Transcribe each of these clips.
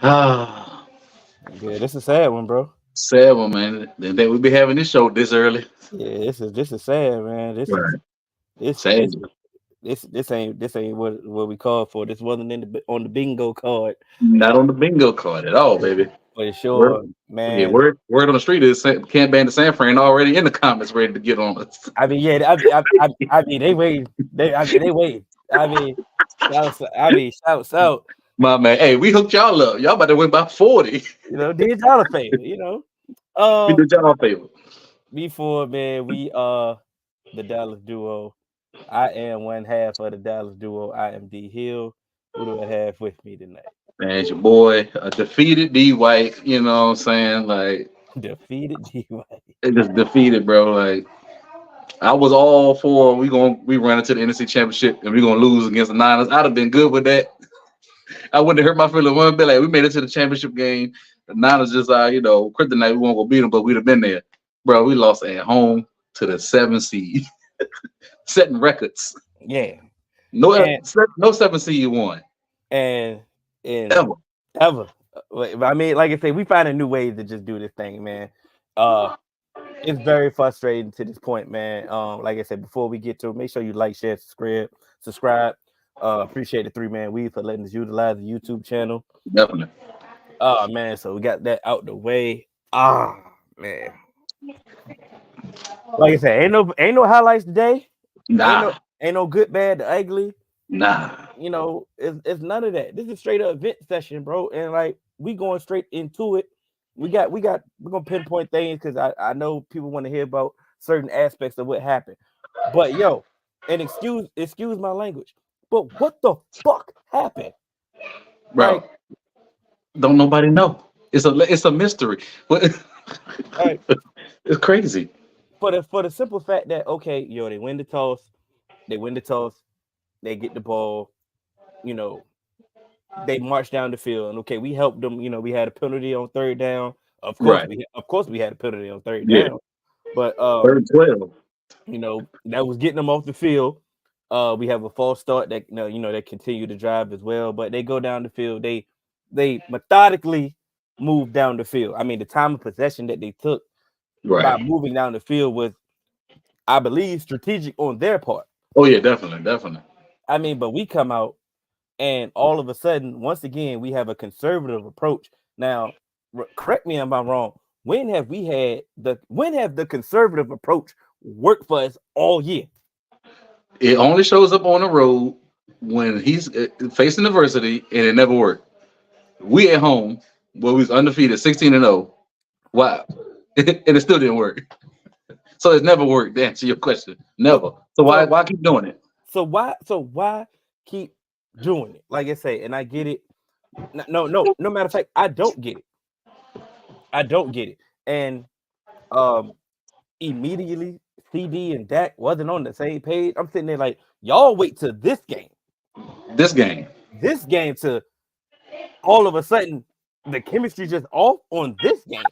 Ah, Yeah, this is a sad one, bro. sad one, man. Then we be having this show this early. Yeah, this is sad, man. Right. This Sad. this this ain't what we called for. This wasn't on the bingo card. Not on the bingo card at all, baby. For Word, sure, yeah, man. word on the street is can't ban the San Fran already in the comments, ready to get on us. I mean, yeah, I mean, they wait. They wait. I mean, shouts out. My man, hey, we hooked y'all up. Y'all about to win by 40. Did y'all a favor. We Uh, did y'all a favor. before man, we are the Dallas duo. I am one half of the Dallas duo. I am D Hill. Who do I have with me tonight? Man, it's your boy, defeated D White. You know what I'm saying? Like, Defeated D White. it just defeated, bro. Like, I was all for we run into the NFC Championship and we gonna lose against the Niners. I'd have been good with that. I wouldn't have hurt my feelings one bit. Like, we made it to the championship game. The Niners just kryptonite. We won't go beat them, but we'd have been there, bro. We lost at home to the 7 seed, setting records. Yeah, No, and no 7 seed won and and ever. ever. I mean, like I say, we finding new ways to just do this thing, man. Uh, it's very frustrating to this point, man. Like I said, before we get to it, make sure you like, share, subscribe. Appreciate the 3 Man Weave for letting us utilize the YouTube channel. Definitely. Oh man, so we got that out the way. Ah man. Like I said, ain't no highlights today. Ain't no Nah, ain't no good, bad, the ugly. nah. It's none of that. This is straight up event session, bro. And like we going straight into it. We're gonna pinpoint things because I know people want to hear about certain aspects of what happened. But yo, and excuse my language, but what the fuck happened? Bro, Like, don't nobody know. It's a mystery. But like it's crazy. for the simple fact that okay, they win the toss, they get the ball, you know, they march down the field, and okay, we helped them. We had a penalty on third down. Right. Of course we had a penalty on third Yeah. down, but Third and 12. that was getting them off the field. We have a false start that that continue to drive as well, but they go down the field. They methodically move down the field. I mean, the time of possession that they took by Right. moving down the field was, I believe, strategic on their part. Oh yeah, definitely, definitely. I mean, but we come out and all of a sudden, once again, we have a conservative approach. Now, correct me if I'm wrong. When have the conservative approach worked for us all year? It only shows up on the road when he's facing adversity, and it never worked. We at home, where we was undefeated, 16-0. Wow, and it still didn't work. So it's never worked. To answer your question, So never. So why so why keep doing it? why keep doing it? Like I say, and I get it. No matter of fact, I don't get it. I don't get it. And um immediately CD and Dak wasn't on the same page. I'm sitting there like, y'all wait till this game. This game, This game to all of a sudden the chemistry just off on this game.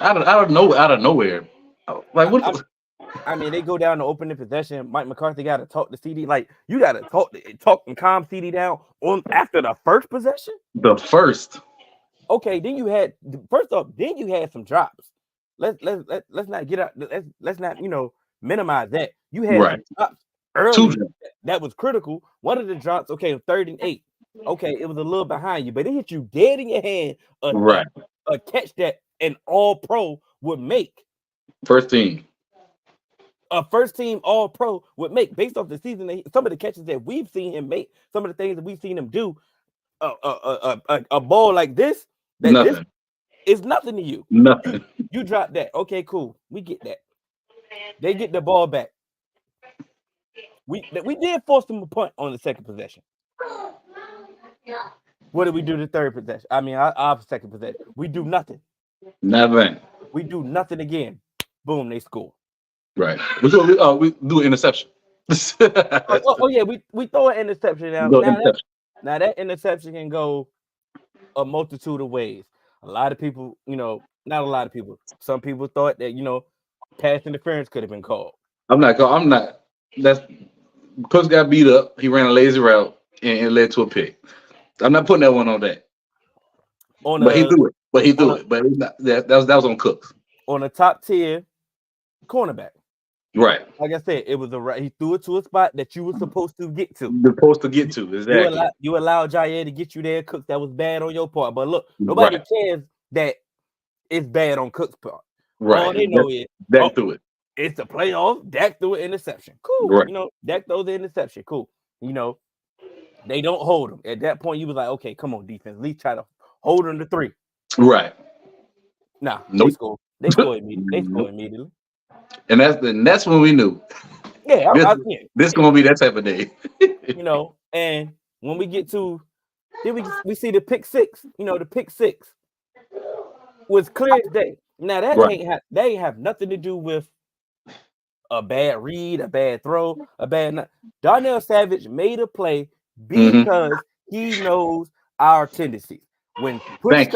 out of nowhere, like I, I, what? I mean, they go down to opening possession. Mike McCarthy got to talk to CD. Like, you got to talk and calm CD down on after the first possession. The first, Okay, then you had first off, then you had some drops. Let's not get out. Let's not minimize that. You had right? some drops Two early jump, that was critical. One of the drops, okay, 3rd and 8. Okay, it was a little behind you, but it hit you dead in your hand. right? A catch that an All Pro would make. First team, A first team All Pro would make based off the season. Some of the catches that we've seen him make, some of the things that we've seen him do. A ball like this, this nothing, is nothing to you. You nothing. you drop that. Okay, cool. We get that. They get the ball back. We did force them a punt on the second possession. What did we do the third possession? I mean, our second possession. We do nothing. Nothing. We do nothing again. Boom, they score. Right. We do an interception. Oh, yeah, we throw an interception now. Go interception. Now that interception can go a multitude of ways. A lot of people, not a lot of people. Some people thought that pass interference could have been called. I'm not. I'm not. That's Coach got beat up. He ran a lazy route and it led to a pick. I'm not putting that one on that. on But he a threw it. But he on threw a it. But it's not, that was on Cooks. on a top tier cornerback. Right. Like I said, it was he threw it to a spot that you were supposed to get to. You're supposed to get to. Exactly. You allowed Jair to get you there, Cooks. That was bad on your part. But look, nobody Right. cares that it's bad on Cooks' part. Right. All they know is Dak threw it. it's the playoffs. Dak threw an interception. Cool. Right. You know, Dak throws the interception. Cool. You know, they don't hold him. At that point, you was like, okay, come on, defense. At least try to hold him to 3. Right. Nah, Nope. They score immediately. They score Nope. immediately. And that's when we knew. Yeah, This gonna be that type of day. you know, and when we get to then we see the pick 6. You know, the pick 6 was clear as day. Now that ain't have nothing to do with a bad read, a bad throw, Darnell Savage made a play because he knows our tendencies. When push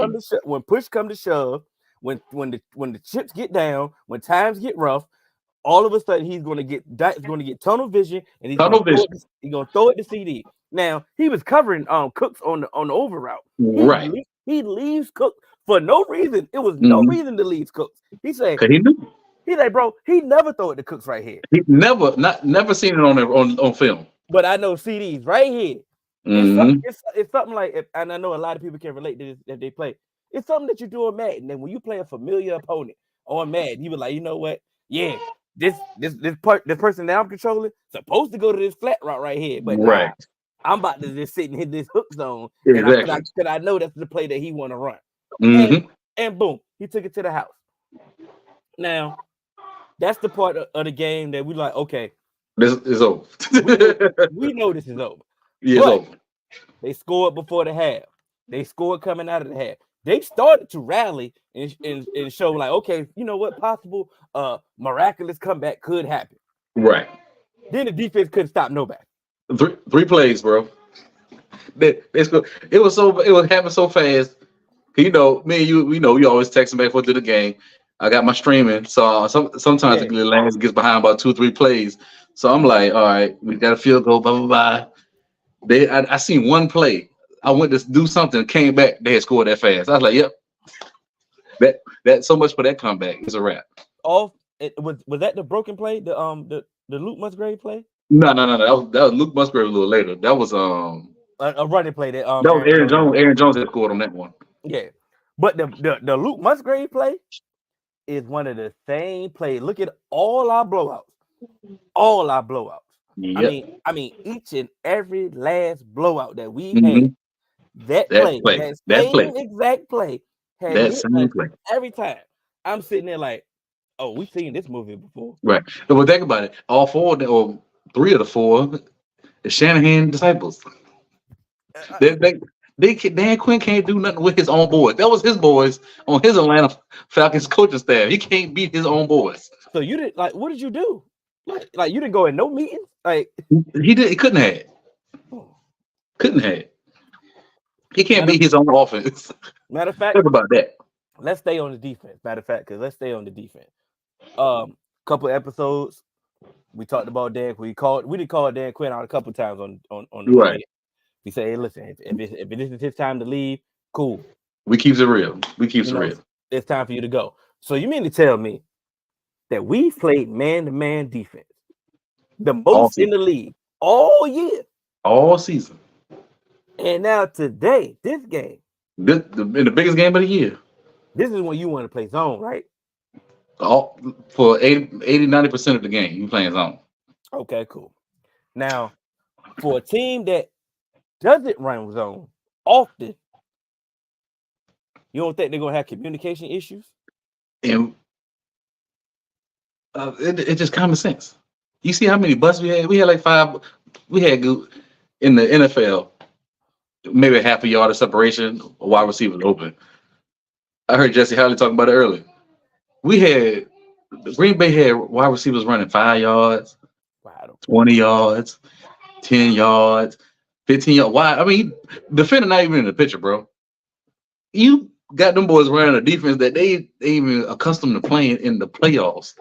come to shove, when the chips get down, when times get rough, all of a sudden he's going to get tunnel vision, and he's going to throw it to CD. Now he was covering Cooks on the over route. Right. He leaves Cooks for no reason. It was no reason to leave Cooks. He said he knew. He's like, bro, he never throw it to Cooks right here. He never seen it on film. But I know CD's right here. It's something like, and I know a lot of people can relate to this that they play. It's something that you do on Madden. And then when you play a familiar opponent on Madden, you were like, you know what? Yeah, this person that I'm controlling supposed to go to this flat route right here, but right. I'm about to just sit and hit this hook zone, exactly. Because I know that's the play that he want to run. And boom, he took it to the house. Now, that's the part of the game that we like. Okay, this is over. we know this is over. Yeah, it's over. They scored before the half. They scored coming out of the half. They started to rally and show like, okay, you know what, possible miraculous comeback could happen. Right. Then the defense couldn't stop nobody. Three plays, bro. It was happening so fast. You know, me and you, we always texting back and forth to the game. I got my streaming, so sometimes the last gets behind about 2-3 plays. So I'm like, all right, we got a field goal, blah blah blah. I seen one play. I went to do something, came back, they had scored that fast. I was like, yep. That so much for that comeback. It's a wrap. Was that the broken play? The Luke Musgrave play? No. That was Luke Musgrave a little later. That was a running play that that was Aaron Jones. Aaron Jones had scored on that one. Yeah, but the Luke Musgrave play is one of the same plays. Look at all our blowouts. Yep. I mean, each and every last blowout that we had, that exact play had that same play every time. I'm sitting there like, oh, we've seen this movie before. Right. But think about it. All 4 or 3 of the 4 is Shanahan disciples. Dan Quinn can't do nothing with his own boys. That was his boys on his Atlanta Falcons coaching staff. He can't beat his own boys. So you didn't what did you do? Like you didn't go in no meetings? Like he couldn't have. Couldn't have. He can't beat his own offense. Matter of fact, think about that. Let's stay on the defense. Let's stay on the defense. Couple episodes we talked about Dan Quinn. We did call Dan Quinn out a couple times on the right. We say, hey, listen, if this is his time to leave, cool. We keeps it real. It's time for you to go. So you mean to tell me that we played man-to-man defense the most in the league all year, all season, and now today, this game, in the biggest game of the year, this is when you want to play zone, right? For 80-90% of the game, you playing zone. Okay, cool. Now, for a team that doesn't run zone often, you don't think they're gonna have communication issues? And it's just common sense. You see how many busts we had? We had like 5. We had in the NFL, maybe half a yard of separation, wide receivers open. I heard Jesse Howley talking about it earlier. Green Bay had wide receivers running 5 yards, 20 yards, 10 yards, 15 yards. Why? I mean, defender not even in the picture, bro. You got them boys running a defense that they even accustomed to playing in the playoffs.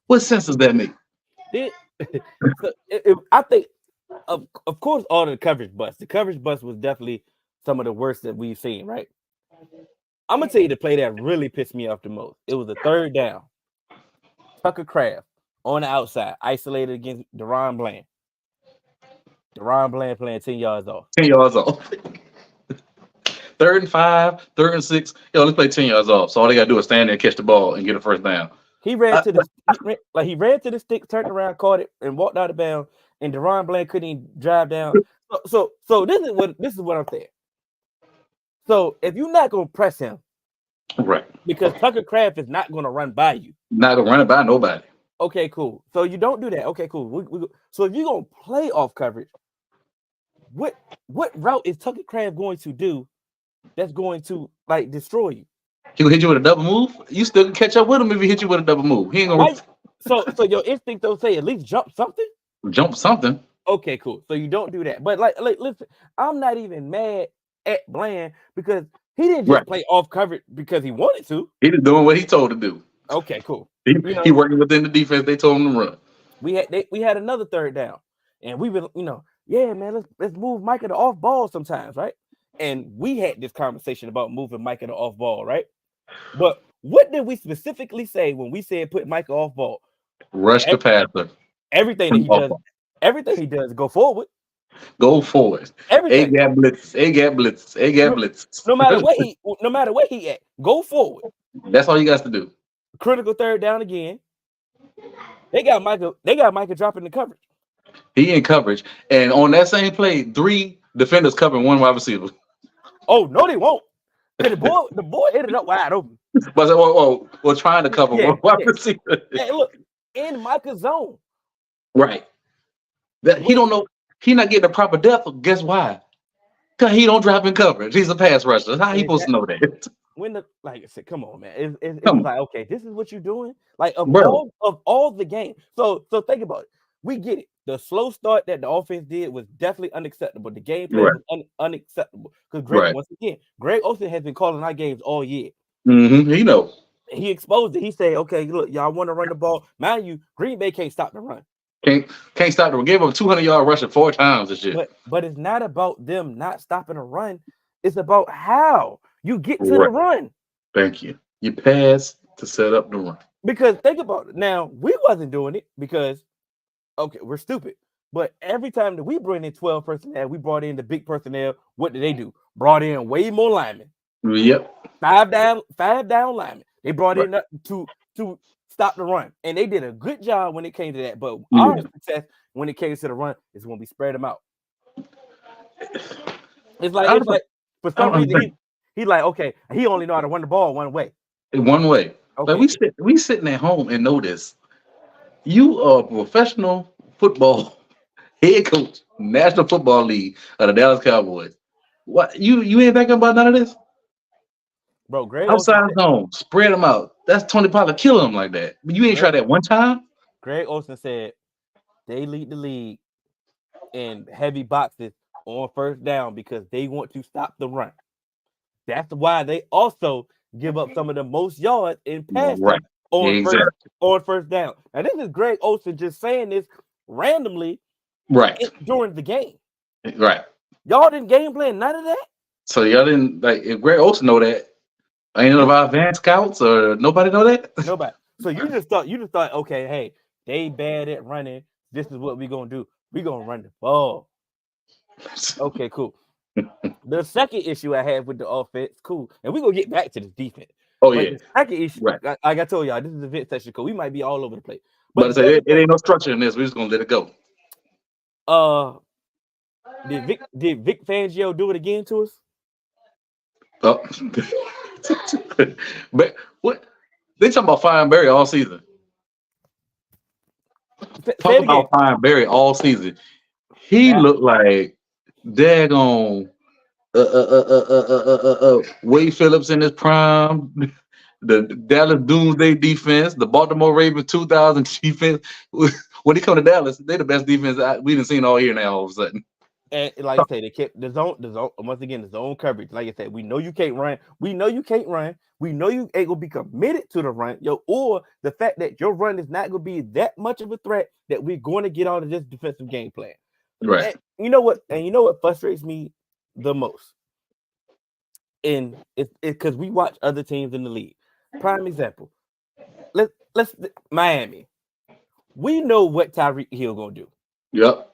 What sense does that make? I think, of course, all the coverage busts. The coverage bust was definitely some of the worst that we've seen, right? I'm gonna tell you the play that really pissed me off the most. It was a third down. Tucker Craft on the outside, isolated against Deron Bland. Deron Bland playing 10 yards off. 10 yards off. 3rd and 5, 3rd and 6. Yo, let's play 10 yards off. So all they gotta do is stand there, catch the ball, and get a first down. He ran I, to the he ran to the stick, turned around, caught it, and walked out of bounds. And Deron Bland couldn't even drive down. So this is what I'm saying. So if you're not gonna press him, right. because Tucker Craft is not gonna run by you. Not gonna run it by nobody. Okay, cool. So you don't do that. Okay, cool. So if you're gonna play off coverage, what route is Tucker Craft going to do that's going to like destroy you? He gonna hit you with a double move. You still can catch up with him if he hit you with a double move. He ain't gonna so your instinct don't say at least jump something. jump something. Okay, cool. So you don't do that. But like listen, I'm not even mad at Bland because he didn't just play off coverage because he wanted to. He just doing what he told to do. Okay, cool. He working within the defense they told him to run. We had another third down, and we've been yeah, man, let's move Micah to off ball sometimes, right? And we had this conversation about moving Micah to off ball, right? But what did we specifically say when we said put Micah off ball? Rush the passer. Everything that he does, go forward. Go forward. Everything. A gap blitz. No matter where he at, go forward. That's all you got to do. Critical third down again. They got Micah dropping the coverage. He in coverage, and on that same play, 3 defenders covering 1 wide receiver. Oh no, they won't. The boy ended up wide open. But we're trying to cover 1 wide receiver. Hey, look, in Micah's zone. Right. That he don't know. He not getting the proper depth. Guess why? Because he don't drop in coverage. He's a pass rusher. How he supposed to know that? Like I said, come on, man. It's like, okay, this is what you're doing. Like of all the games. So think about it. We get it. The slow start that the offense did was definitely unacceptable. The game plan was unacceptable. Because Greg Olsen has been calling our games all year. Mm-hmm. He exposed it. He said, okay, look, y'all want to run the ball. Mind you, Green Bay can't stop the run. Can't stop the gave up 200-yard rushing 4 times this year. But it's not about them not stopping a run. It's about how you get to the run. Thank you. You pass to set up the run. Because think about it. Now, we wasn't doing it because, okay, we're stupid. But every time that we bring in 12 personnel, we brought in the big personnel. What did they do? Brought in way more linemen. Yep. 5 down linemen. They brought in to stop the run. And they did a good job when it came to that. But our success when it came to the run is when we spread them out. It's like for some reason he's like, okay, he only know how to run the ball one way. One way. Okay. Like we sitting at home and know this. You are a professional football head coach, National Football League of the Dallas Cowboys. What you ain't thinking about none of this? Bro, Greg outside zone, spread them out. That's Tony Pollard killing them like that. But you ain't tried that one time. Greg Olsen said they lead the league in heavy boxes on first down because they want to stop the run. That's why they also give up some of the most yards in pass on first down. Now this is Greg Olsen just saying this randomly, during the game. Right. Y'all didn't game plan none of that. So y'all didn't if Greg Olsen know that. Ain't none of our advanced scouts or nobody know that? Nobody. So you just thought, okay, hey, they bad at running. This is what we're gonna do. We're gonna run the ball. Okay, cool. The second issue I have with the offense, cool. And we're gonna get back to the defense. The second issue, like I told y'all, this is a event session because we might be all over the place. But it ain't no structure in this. We're just gonna let it go. Did Vic Fangio do it again to us? Oh. But what they talking about firing Barry all season? Talk about firing Barry all season. He looked like daggone Wade Phillips in his prime, the Dallas Doomsday defense, the Baltimore Ravens 2000 defense. When he come to Dallas, they the best defense we done seen all year now. All of a sudden. And like I say, they kept the zone once again, the zone coverage. Like I said, we know you can't run. We know you can't run. We know you ain't gonna be committed to the run, or the fact that your run is not gonna be that much of a threat that we're going to get out of this defensive game plan. Right. And you know what frustrates me the most? And it's because we watch other teams in the league. Prime example. Let's Miami. We know what Tyreek Hill gonna do. Yep.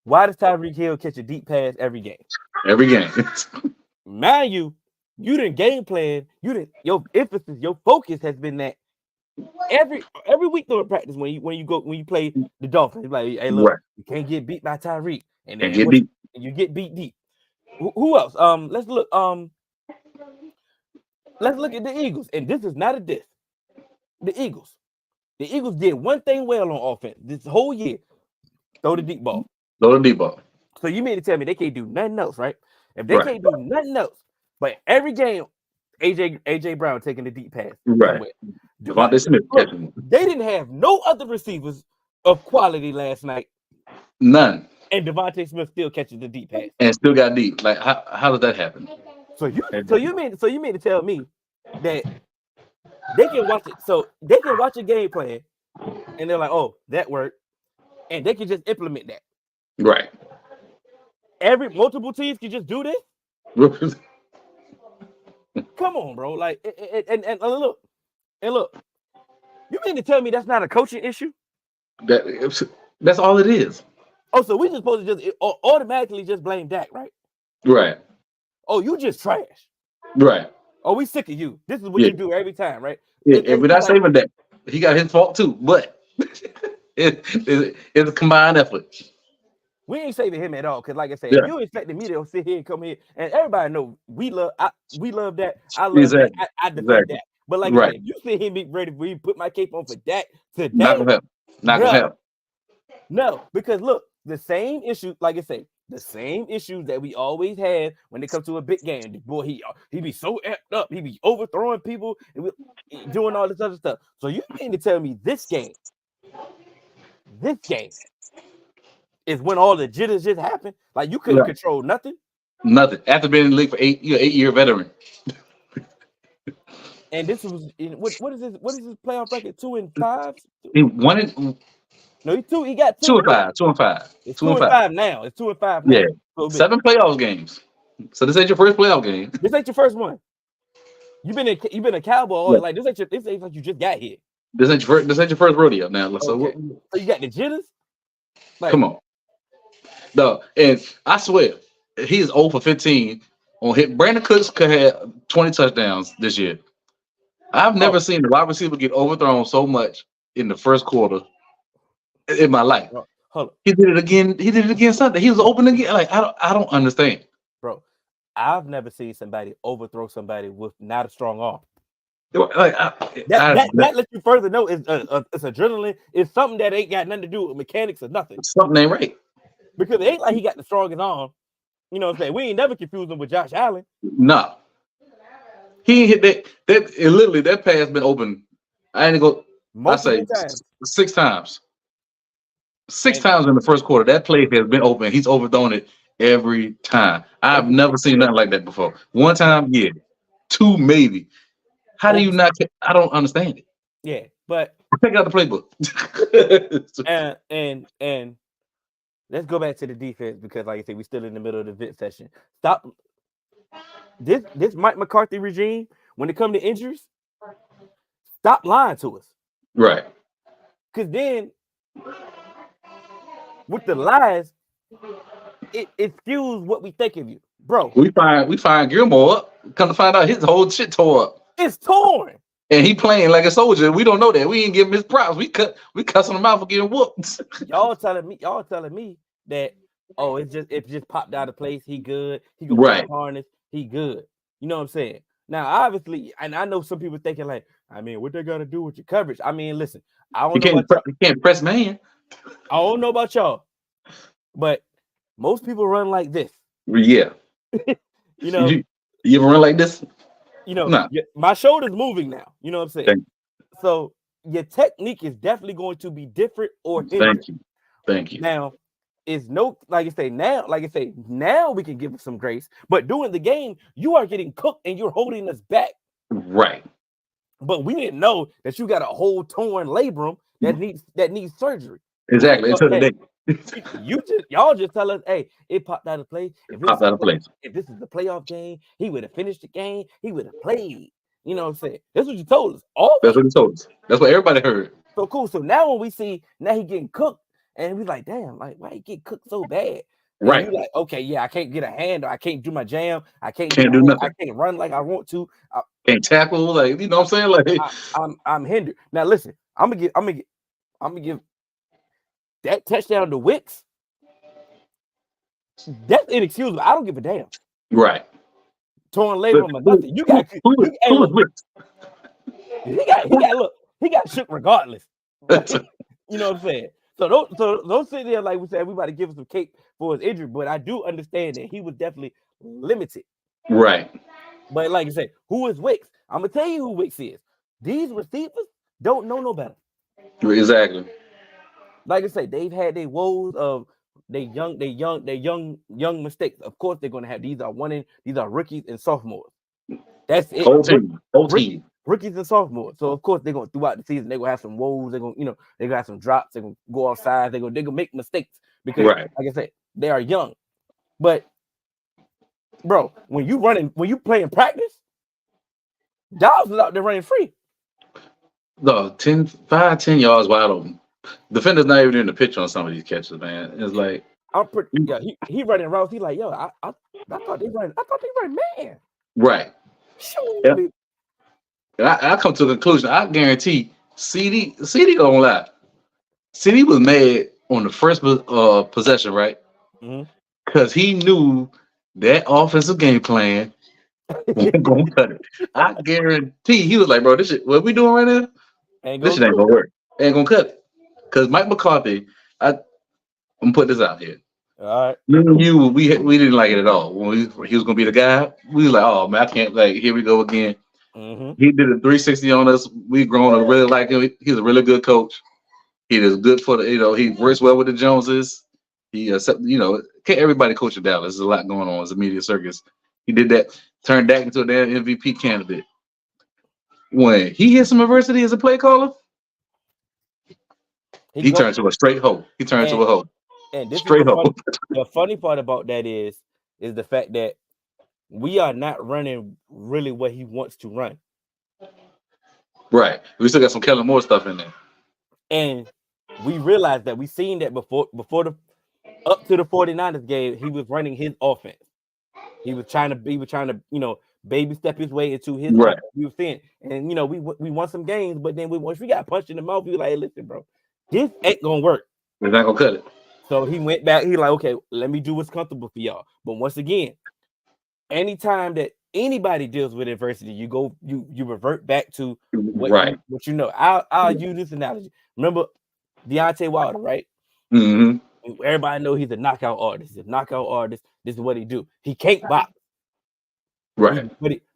Why does Tyreek Hill catch a deep pass every game? Every game. Mind you didn't game plan. Your emphasis, your focus has been that every week during practice when you play the Dolphins. It's like, hey, look, Right. you can't get beat by Tyreek, and And then get deep. you get beat deep. Who else? Let's look. Let's look at the Eagles, and this is not a diss. The Eagles did one thing well on offense this whole year: throw the deep ball. Throw the deep ball. So you mean to tell me they can't do nothing else, right? If they Right. can't do nothing else, but every game, AJ Brown taking the deep pass. Right. Devontae Smith catching. They didn't have no other receivers of quality last night, None. and Devontae Smith still catches the deep pass. And still got deep. Like how did that happen? So you mean to tell me that they can watch it? So they can watch a game plan, and they're like, "Oh, that worked," and they can just implement that. Right. Multiple teams can just do this. Come on, bro. Like, and look, you mean to tell me that's not a coaching issue? That's all it is. Oh, so we just supposed to just automatically just blame Dak, right? Right. Oh, you just trash. Right. Oh, we sick of you. This is what you do every time, right? Yeah, and we're not saving that. He got his fault too, but it's a combined effort. We ain't saving him at all. Because like I said, if you expecting me to sit here and come here, and everybody know we love that. I love that. I defend that. But like I said, if you sit here and be ready for me to put my cape on for Dak today, not gonna help. Not gonna help. No, because look, the same issue, like I say, the same issues that we always had when it comes to a big game. The boy, he be so amped up, he be overthrowing people and doing all this other stuff. So you mean to tell me this game is when all the jitters just happened? Like you couldn't control nothing? Nothing. After being in the league for 8-year veteran. And this was what is this? What is his playoff record? 2-5? He won it. No, he got 2-5. 2-5. It's 2-5 now. It's 2-5 now. Yeah. So 7 playoff games. So this ain't your first playoff game. This ain't your first one. You've been a Cowboy. Like this ain't like you just got here. This ain't your first rodeo now. Okay. So you got the jitters? Like, come on. No, and I swear, he's 0 for 15 on hit. Brandon Cooks could have 20 touchdowns this year. I've never seen a wide receiver get overthrown so much in the first quarter in my life. Hold on. He did it again Sunday. He was open again. Like I don't understand. Bro, I've never seen somebody overthrow somebody with not a strong arm. Like that lets you further know it's adrenaline. It's something that ain't got nothing to do with mechanics or nothing. Something ain't right. Because it ain't like he got the strongest arm. You know what I'm saying? We ain't never confused him with Josh Allen. No. He hit that literally that pass been open. I ain't go. I say 6 times. 6 times in the first quarter. That play has been open. He's overthrown it every time. I've never seen nothing like that before. 1 time, yeah. 2 maybe. How do you not? I don't understand it. Yeah, but check out the playbook. and let's go back to the defense because, like I said, we're still in the middle of the vent session. Stop this Mike McCarthy regime when it comes to injuries. Stop lying to us, right? Because then with the lies, it skews what we think of you, bro. We find Gilmore up. Come to find out, his whole shit tore up. It's torn. And he playing like a soldier. We don't know that. We ain't give him his props. We cussing him out for getting whooped. Y'all telling me that it just popped out of place. He good. He gonna right. harness. He good. You know what I'm saying? Now, obviously, and I know some people thinking like, I mean, what they got to do with your coverage? I mean, listen, you can't press man. I don't know about y'all, but most people run like this. Yeah. You know, you ever run like this? You know, my shoulder's moving now. You know what I'm saying? So your technique is definitely going to be different or hindered. Thank you. Now, it's now we can give some grace. But during the game, you are getting cooked and you're holding us back. Right. But we didn't know that you got a whole torn labrum that needs surgery. Exactly. Until the day. Y'all just tell us, hey, it popped out of place. Popped out of place. If this is the playoff game, he would have finished the game. He would have played. You know what I'm saying? That's what you told us all That's week. what he told us. That's what everybody heard. So cool. So now when we see now he getting cooked, and we like, damn, like why he get cooked so bad? And Right. you like, okay, yeah, I can't get a hand, or I can't do my jam, I can't do nothing. I can't run like I want to. Can't tackle, like you know what I'm saying? Like I'm hindered. Now listen, I'm gonna give that touchdown to Wicks. That's inexcusable. I don't give a damn. right. Torn labrum or nothing. You got who was Wicks? he got shook regardless. You know what I'm saying? So don't sit there like we said everybody give him some cake for his injury, but I do understand that he was definitely limited. Right. But like I said, who is Wicks? I'm gonna tell you who Wicks is. These receivers don't know no better. Exactly. Like I said, they've had their woes of they young mistakes. Of course, they're gonna have these are rookies and sophomores. That's it. Whole team. Rookies and sophomores. So of course they're gonna throughout the season, they're gonna have some woes, they're gonna have some drops, they're gonna go outside, they're gonna make mistakes because right. like I said, they are young. But bro, when you play in practice, Dobbs is out there running free. No, 10 yards wide open. Defender's not even in the picture on some of these catches, man. It's like he running routes. He like, yo, I thought they running man. Right. Sure. Yeah. I come to the conclusion. I guarantee CD gonna lie. CD was mad on the first possession, right? Because he knew that offensive game plan wasn't gonna cut it. I guarantee he was like, bro, this shit, what we doing right now? This shit ain't gonna work. Ain't gonna cut it. Because Mike McCarthy, I'm gonna put this out here. All right. We didn't like it at all. When he was gonna be the guy, we was like, oh man, I can't, like, here we go again. He did a 360 on us. We grown to really like him. He's a really good coach. He is good for the, he works well with the Joneses. He can't everybody coach in Dallas. There's a lot going on. It's a media circus. He did that, turned Dak into a damn MVP candidate. When he hit some adversity as a play caller, he turned to a straight hoe. He turned to a hoe. And this straight hoe. The funny part about that is the fact that we are not running really what he wants to run. Right. We still got some Kellen Moore stuff in there. And we realized that we seen that before the up to the 49ers game, he was running his offense. He was trying to, baby step his way into his right. Offense. We were seeing, and we won some games, but then once we got punched in the mouth, we were like, hey, listen, bro, this ain't gonna work. We're not gonna cut it. So he went back. He like, okay, let me do what's comfortable for y'all. But once again, anytime that anybody deals with adversity, you revert back to what you know. I'll use this analogy. Remember Deontay Wilder, right? Everybody know he's a knockout artist. He's a knockout artist. This is what he do. He can't box. Right.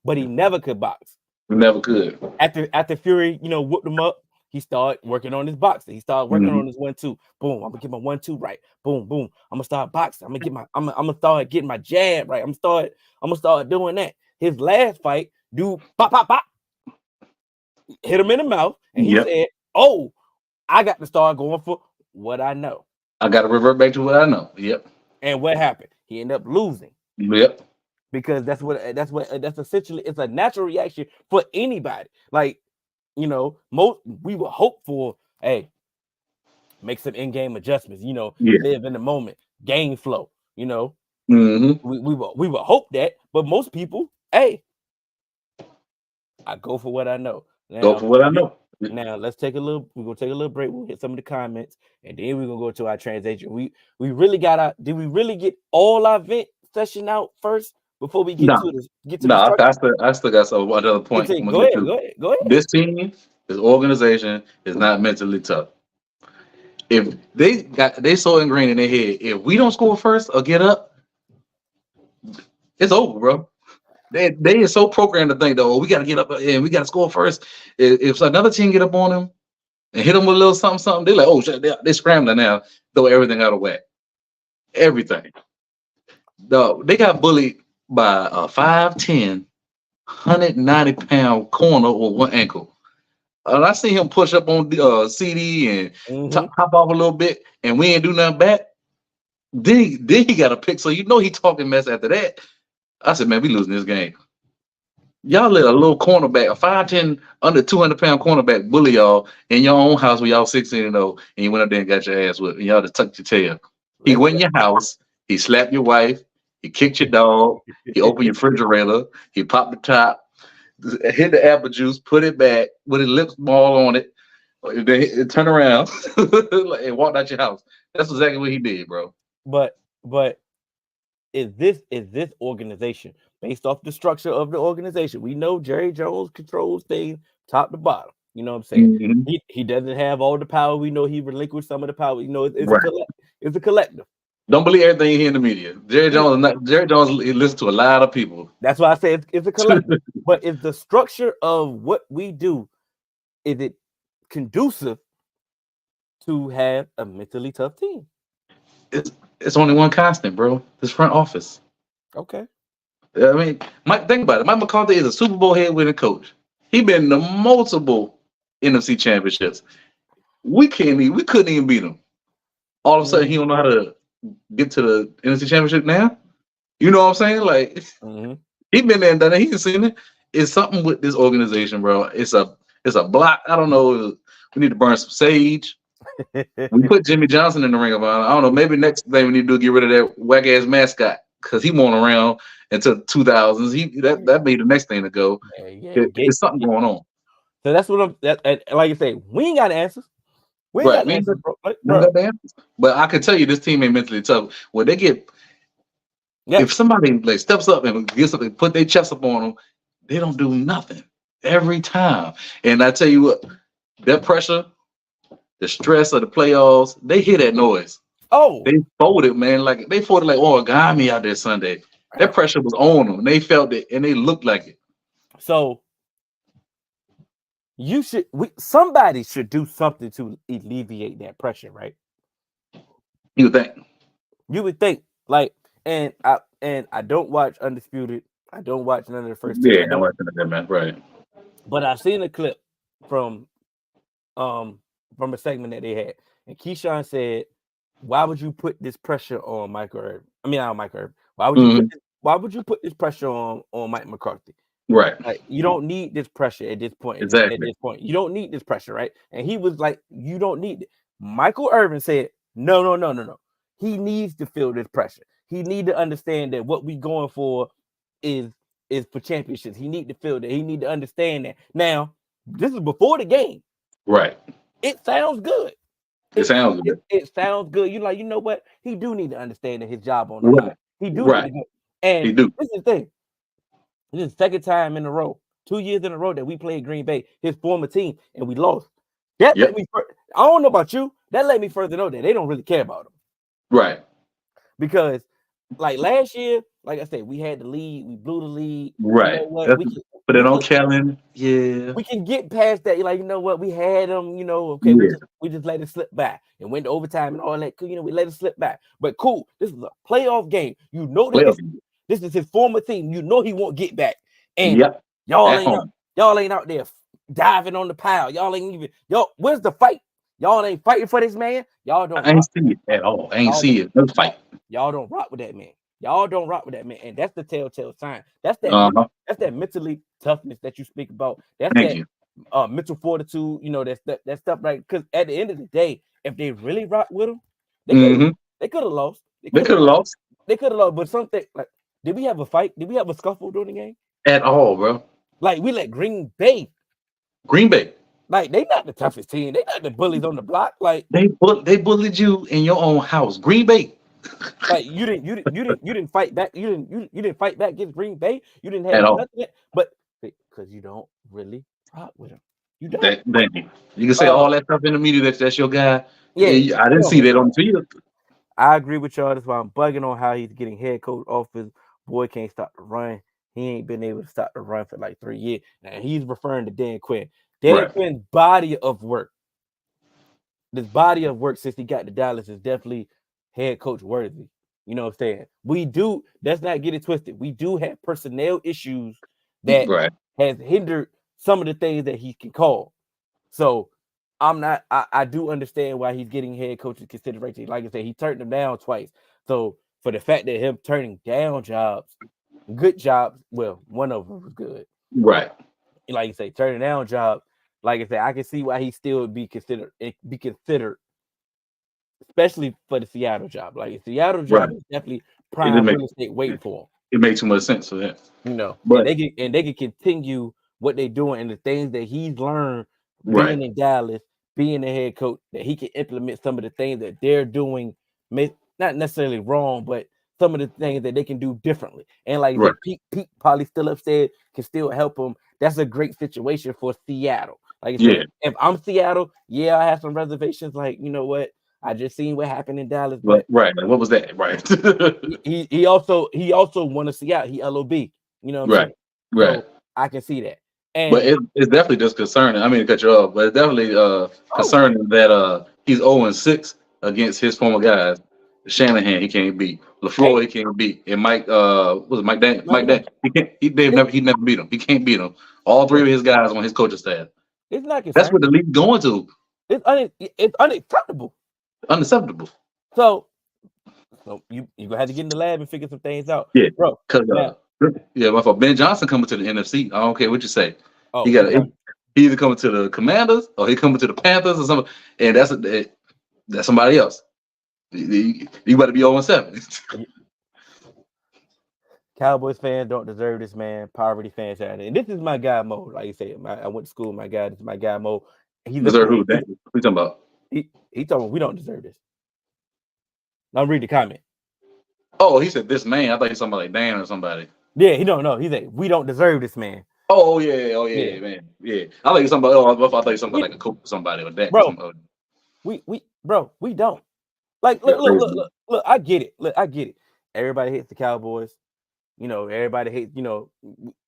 But he never could box. Never could. After Fury, whooped him up, he started working on his boxing. He started working on his 1-2. Boom, I'm gonna get my 1-2 right. Boom, boom. I'm gonna start boxing. I'm gonna start getting my jab right. I'm gonna start doing that. His last fight, dude, pop, pop, pop, hit him in the mouth, and he said, "Oh, I got to start going for what I know. I got to revert back to what I know." Yep. And what happened? He ended up losing. Yep. Because that's essentially, it's a natural reaction for anybody. Like, we would hope for, hey, make some in-game adjustments, live in the moment, game flow, we would hope that, but most people, hey, I go for what I know. Now, go for what I know. Now we're gonna take a little break. We'll hit some of the comments, and then we're gonna go to our translation. We really did we really get all our vent session out first before we get to this? I still got another point. Go ahead. This team, this organization is not mentally tough. If they so ingrained in their head, if we don't score first or get up, it's over, bro. They are so programmed to think, though, we got to get up and we got to score first. If another team get up on them and hit them with a little something, they're like, oh shit, they're scrambling now, throw everything out of whack. Everything. They got bullied by a 5'10", 190-pound corner with one ankle. And I seen him push up on the CD and Mm-hmm. hop off a little bit, and we ain't do nothing back. Then he got a pick, so you know he talking mess after that. I said, man, we losing this game. Y'all let a little cornerback, a 5'10", under 200-pound cornerback bully y'all in your own house where y'all 16-0, and you went up there and got your ass whipped, and y'all just tucked your tail. He went in your house, he slapped your wife, he kicked your dog, he opened your refrigerator, he popped the top, hit the apple juice, put it back with his lips ball on it, then turn around and walked out your house. That's exactly what he did, bro. But is this organization based off the structure of the organization? We know Jerry Jones controls things top to bottom. You know what I'm saying? Mhm. He doesn't have all the power. We know he relinquished some of the power. You know, Right. it's a collective. Don't believe everything you hear in the media. Jerry Jones he listens to a lot of people. That's why I say it's a collective. But is the structure of what we do, is it conducive to have a mentally tough team? It's only one constant, bro. This front office. Okay. I mean, Mike, think about it. Mike McCarthy is a Super Bowl head winning coach. He been to multiple NFC championships. We couldn't even beat him. All of a sudden, he don't know how to get to the NFC championship now. You know what I'm saying? Like Mm-hmm. he been there and done it. He's seen it. It's something with this organization, bro. It's a block. I don't know. We need to burn some sage. We put Jimmy Johnson in the Ring of Honor. I don't know. Maybe next thing we need to do is get rid of that whack ass mascot because he won around until 2000s. That made the next thing to go. Yeah. It's something going on. So that's what and like I say, we ain't got answers. We ain't Right. got We ain't answers, bro. Like, no bro. goddamn. But I can tell you this team ain't mentally tough. When they get Yeah. if somebody like steps up and gets something, put their chest up on them, they don't do nothing every time. And I tell you what, that pressure, the stress of the playoffs, they hear that noise. Oh, They folded, man. Like they folded like origami out there Sunday. That pressure was on them. They felt it and they looked like it. so somebody should do something to alleviate that pressure, right? You think? You would think, like, and I don't watch Undisputed. I don't watch none of the first two. Yeah, I I'm don't, watching that, man. Right. but I've seen a clip from um from a segment that they had, and Keyshawn said, "Why would you put this pressure on Michael Irvin? I mean, not Michael Irvin. Hmm. Why would you put this pressure on Mike McCarthy? Right. Like, you don't need this pressure at this point. At Exactly. this point, you don't need this pressure, right?" And he was like, "You don't need it." Michael Irvin said, "No, no, no, no, no. He needs to feel this pressure. He need to understand that what we going for is is for championships. He need to feel that. He need to understand that." Now, this is before the game. Right. It sounds good. It sounds good. It sounds good. You're like, you know what? He do need to understand that his job on the Right. line. He do need Right. to go. He And do. this is the thing. This is the second time in a row, 2 years in a row that we played Green Bay, his former team, and we lost. That let Yep. me. I don't know about you. That let me further know that they don't really care about him, Right. because, like last year, like I said, we had the lead. We blew the lead. You know Right. what? That's, put it We on can Kellen. Yeah. we can get past that. You're like, you know what? We had them. You know, okay, Yeah. we just let it slip by and went to overtime and all that. You know, we let it slip by. But cool, this is a playoff game. You know that Playoff. this is his former team. You know he won't get back. And Yep. y'all At ain't out, home. y'all ain't out there diving on the pile. Y'all ain't even where's the fight? Y'all ain't fighting for this man. Y'all don't I ain't rock. see it at all. I ain't Y'all see don't it. No fight. y'all don't rock with that man. Y'all don't rock with that man. And that's the telltale sign. That's Uh-huh. that mentally toughness that you speak about. That's Thank that you. mental fortitude, you know, that stuff, right? Because at the end of the day, if they really rock with him, Mm-hmm. they could have lost. They They could could have have lost they could have lost. But something like, did we have a fight? Did we have a scuffle during the game? at all, bro. Like, we let Green Bay, Green Bay. like, they not the toughest team. They not the bullies on the block. They bullied you in your own house. Green Bay. Like, you didn't fight back. You didn't fight back against Green Bay. You didn't At have all. nothing. But because you don't really rock with them, you don't. You can say all that stuff in the media that's your guy. Yeah, I didn't see that on the field. I agree with y'all. That's why I'm bugging on how he's getting head coach offers. Boy can't stop the run. He ain't been able to stop the run for like 3 years. Now he's referring to Dan Quinn. Dan Right. Quinn's body of work, this body of work since he got to Dallas is definitely head coach worthy. You know what I'm saying? We do, let's not get it twisted. We do have personnel issues that Right. has hindered some of the things that he can call. So I'm not. I do understand why he's getting head coaching consideration. Like I said, he turned them down twice. So for the fact that him turning down jobs, good jobs, well, one of them was good. Right. Like you say, turning down jobs. Like I said, I can see why he still would be considered. It be considered, especially for the Seattle job. Like the Seattle Right. job is definitely It didn't prime make real estate waiting for him. it made too much sense for that. And But they can continue what they're doing and the things that he's learned right. being in Dallas, being the head coach, that he can implement some of the things that they're doing, not necessarily wrong, but some of the things that they can do differently. And like you Right. said, Pete probably still upstairs can still help him. That's a great situation for Seattle. Like I said, Yeah. if I'm Seattle, yeah, I have some reservations. Like, you know what? I just seen what happened in Dallas, But but right. Like, what was that? Right. he also want to see out. He LOB. You know what I'm Right. saying? Right. So I can see that. But And it's definitely just concerning. I mean to cut you off, but it's definitely oh no, concerning that he's 0-6 against his former guys. Shanahan he can't beat. hey, LaFleur he can't beat. And Mike was it Mike Dan Mike Mike Dan he can't it, he never beat him. He can't beat him. All three bro, of his guys on his coaching staff. it's not That's what concerning. the league going to. It's unacceptable. Unacceptable. So you gonna have to get in the lab and figure some things out, Yeah. bro. Cause Now, yeah, my fault. Ben Johnson coming to the NFC. I don't care what you say. oh, He Ben got he, Johnson, he either coming to the Commanders or he coming to the Panthers or something. And that's somebody else. You better be 0-7. Cowboys fans don't deserve this, man. Poverty fans have it. And this is my guy Mo. Like you say, I went to school. My guy, this is my guy Mo. He's a Missouri cool. who? What you talking about? He told me we don't deserve this. Now read the comment. Oh, he said this man. I thought he was talking about like Dan or somebody. Yeah, he don't know. He said we don't deserve this, man. Oh Yeah, yeah, man. Yeah. I thought you somebody. Oh, I thought you something we, like a coach or somebody or that or bro, something. bro, we don't. Like, Yeah, crazy. look. I get it. Look, I get it. Everybody hates the Cowboys. Everybody hates.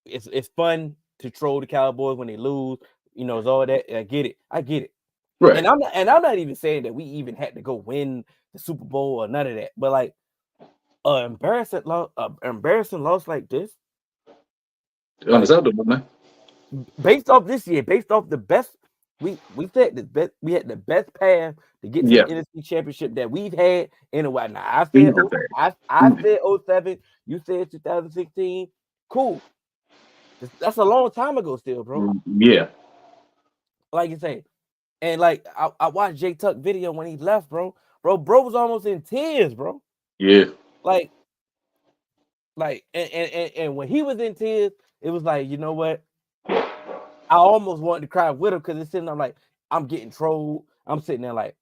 It's fun to troll the Cowboys when they lose. It's all that. I get it. I get it. Right. And I'm not even saying that we even had to go win the Super Bowl or none of that. But like, embarrassing loss like this, like Unacceptable, man. based off this year, based off the best. We said the best. We had the best path to get to the Yeah. NFC Championship that we've had in a while. Now Easy thing. I Easy. said '07. You said 2016. Cool. That's a long time ago, still, bro. Yeah. Like you say, and like I watched Jay Tuck video when he left, bro. Bro was almost in tears, bro. Yeah. Like, and when he was in tears, it was like, you know what? I almost wanted to cry with him because it's sitting there like I'm getting trolled. I'm sitting there like,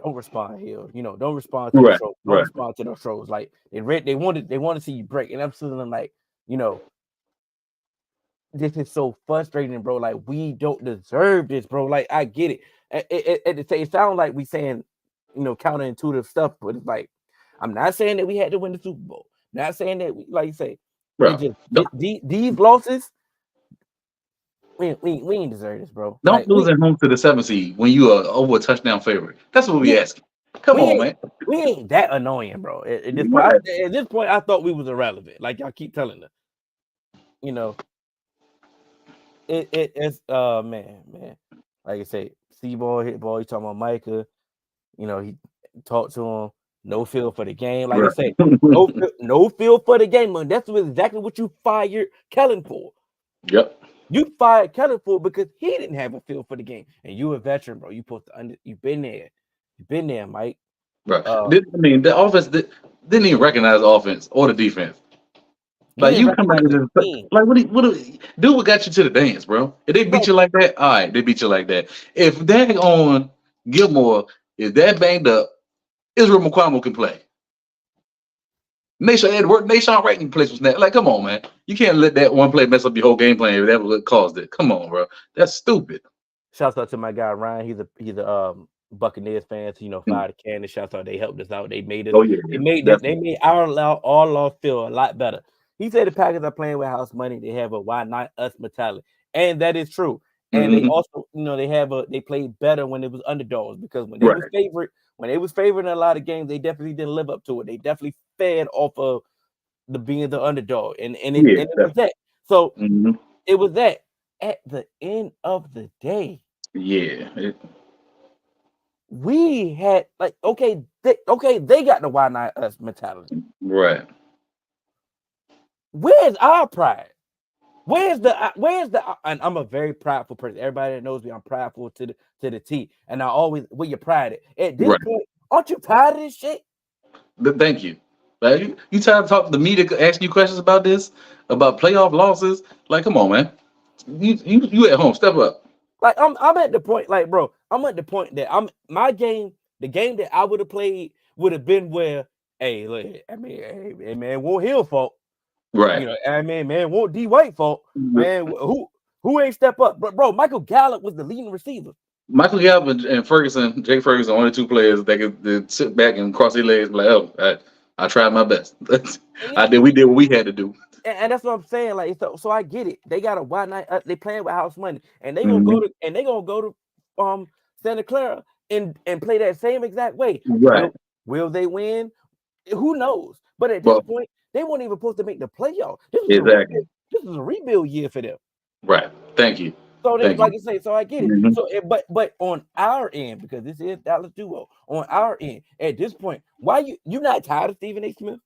don't respond here. Don't respond to the Right. troll. Don't Right. respond to those trolls. Like they want to see you break. And I'm sitting there like, you know, this is so frustrating, bro. Like we don't deserve this, bro. Like I get it. It sounds like we saying, counterintuitive stuff, but it's like I'm not saying that we had to win the Super Bowl. Not saying that like you say, it Bro. just Don't, these losses. We ain't deserve this, bro. don't Like lose at home to the 7 seed when you are over a touchdown favorite. That's what we we asking. Come we on, ain't man. we ain't that annoying, bro. At this point, Right. I thought we was irrelevant. Like y'all keep telling us, you know. It's man. Like I say, C-ball, hit ball. You talking about Micah? He talked to him. No feel for the game. Like I Right. say, no feel for the game, man. That's exactly what you fired Kellen for. Yep. You fired Kellen for because he didn't have a feel for the game. And you a veteran, bro. You've been there. You've been there, Mike. Right. Uh, I mean, the offense didn't even recognize the offense or the defense. you Like didn't you come out recognize of the this, team, like do what got you to the dance, bro. If they beat bro. you like that, all right, they beat you like that. If Dag on Gilmore is that banged up, Israel McQuamo can play. Nation Wright can play some snap. Like, come on, man. You can't let that one play mess up your whole game plan if that was what caused it. Come on, bro. That's stupid. Shouts out to my guy Ryan. He's a Buccaneers fan. So, Mm. fired Cannon. Shouts out. They helped us out. They made us. Oh yeah, They yeah, made this. They definitely. made our loss feel a lot better. He said the Packers are playing with house money. They have a why not us mentality, and that is true. And they Hmm. also, they played better when it was underdogs because Right. when they was favored in a lot of games, they definitely didn't live up to it. They definitely fed off of the being the underdog, Yeah, and it was definitely. that. So Hmm. it was that. At the end of the day, Yeah. We had like they got the why not us mentality. Right. Where's our pride? Where's the and I'm a very prideful person. Everybody that knows me, I'm prideful to the T. And I always where your pride at this Right. point, aren't you tired of this shit? Thank you. Like you tired of talking to me to ask you questions about this, about playoff losses? Like, come on, man. You at home? Step up. Like I'm at the point, like, bro, I'm at the point that the game that I would have played would have been where, hey, look, I mean, hey, man, won't Hill fault. Right. You know, I mean, man, won't D White fault. Man, who ain't step up? But bro, Michael Gallup was the leading receiver. Michael Gallup and Ferguson, Jake Ferguson, only two players that could sit back and cross their legs and be like, oh, I tried my best. Yeah, We did what we had to do. and that's what I'm saying. Like, so I get it. They got a why not? They playing with house money, and they gonna Mhm. go to Santa Clara and play that same exact way. Right. Will they win? Who knows? But at this Well, point, they weren't even supposed to make the playoff. This was a exactly. rebuild. This was a rebuild year for them. Right. Thank you. So they, Thank like you. I say, so I get it. Mhm. So, but on our end, because this is Dallas duo, on our end, at this point, why you not tired of Stephen A. Smith?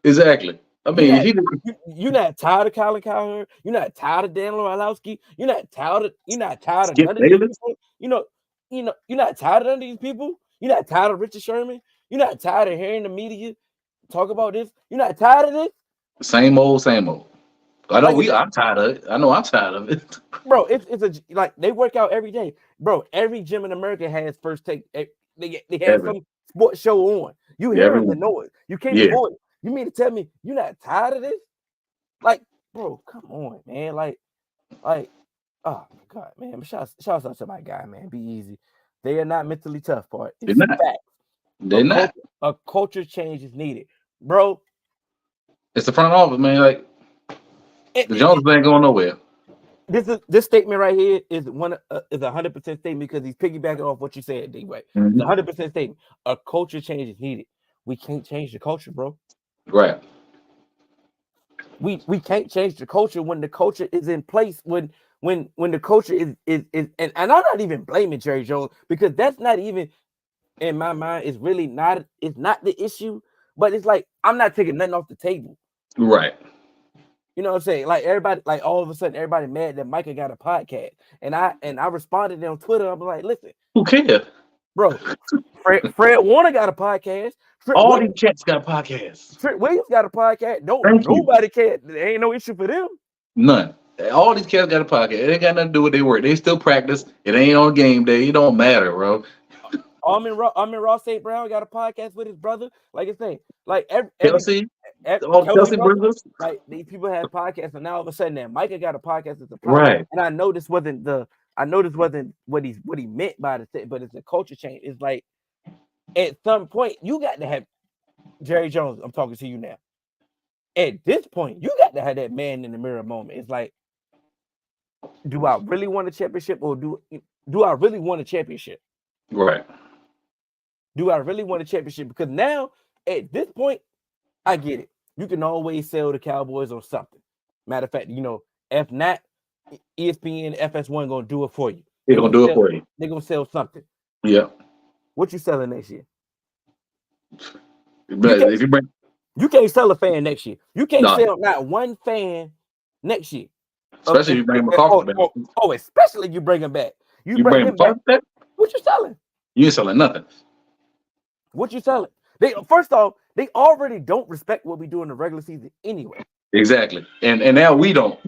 Exactly. I You mean, not he you not tired of Colin Cowherd? You're not tired of Dan Orlowski? You're not tired of Skip none of these Bayless. people? You're not tired of none of these people? You're not tired of Richard Sherman? You're not tired of hearing the media talk about this? You're not tired of this? Same old, same old. I know Like it's I'm tired of it. I know I'm tired of it. bro, it's a like they work out every day, bro. Every gym in America has first take. They have Every, some sports show on. You hear them and everyone. know it. You can't Yeah. avoid it. You mean to tell me you're not tired of this? Like, bro, come on, man. Like, oh my god, man. Shout out to my guy, man. Be easy. They are not mentally tough, part. They're It's not. fact. They're not. A culture change is needed, bro. It's the front office, man. Like the Jones ain't going nowhere. This statement right here is 100% statement because he's piggybacking off what you said, D. Right? It's Mhm. 100% statement. A culture change is needed. We can't change the culture, bro. Right. We can't change the culture when the culture is in place. When the culture is and I'm not even blaming Jerry Jones because that's not even in my mind. It's really not. It's not the issue, but it's like I'm not taking nothing off the table. Right. You know what I'm saying? Like everybody, like all of a sudden, everybody mad that Micah got a podcast, and I responded on Twitter. I'm like, listen, Who cares? bro, Fred Warner got a podcast. All these cats got podcasts. Trent Williams got a podcast. Don't Thank you. nobody care. There ain't no issue for them. None. All these cats got a podcast. It ain't got nothing to do with their work. They still practice. It ain't on game day. It don't matter, bro. Armin Ross St. Brown got a podcast with his brother. Like I say, like every Kelsey, all Kelsey Kelsey brother, brothers. like these people have podcasts, and now all of a sudden that Micah got a podcast as a podcast. Right. And I know this wasn't what he meant by the thing, but it's a culture change. It's like at some point you got to have Jerry Jones. I'm talking to you now. At this point, you got to have that man in the mirror moment. It's like, do I really want a championship, or do I really want a championship? Right. Do I really want a championship? Because now, at this point, I get it. You can always sell the Cowboys on something. Matter of fact, if not, ESPN, FS1 gonna do it for you. They're gonna do it for you. They're gonna sell something. Yeah. What you selling next year? But if you bring, You can't sell a fan next year. You can't No. sell not one fan next year. especially if you bring McCarthy back. Especially you bring him back. You bring McCarthy back, What you selling? you ain't selling nothing. What you selling? First off, they already don't respect what we do in the regular season anyway. Exactly. And now we don't.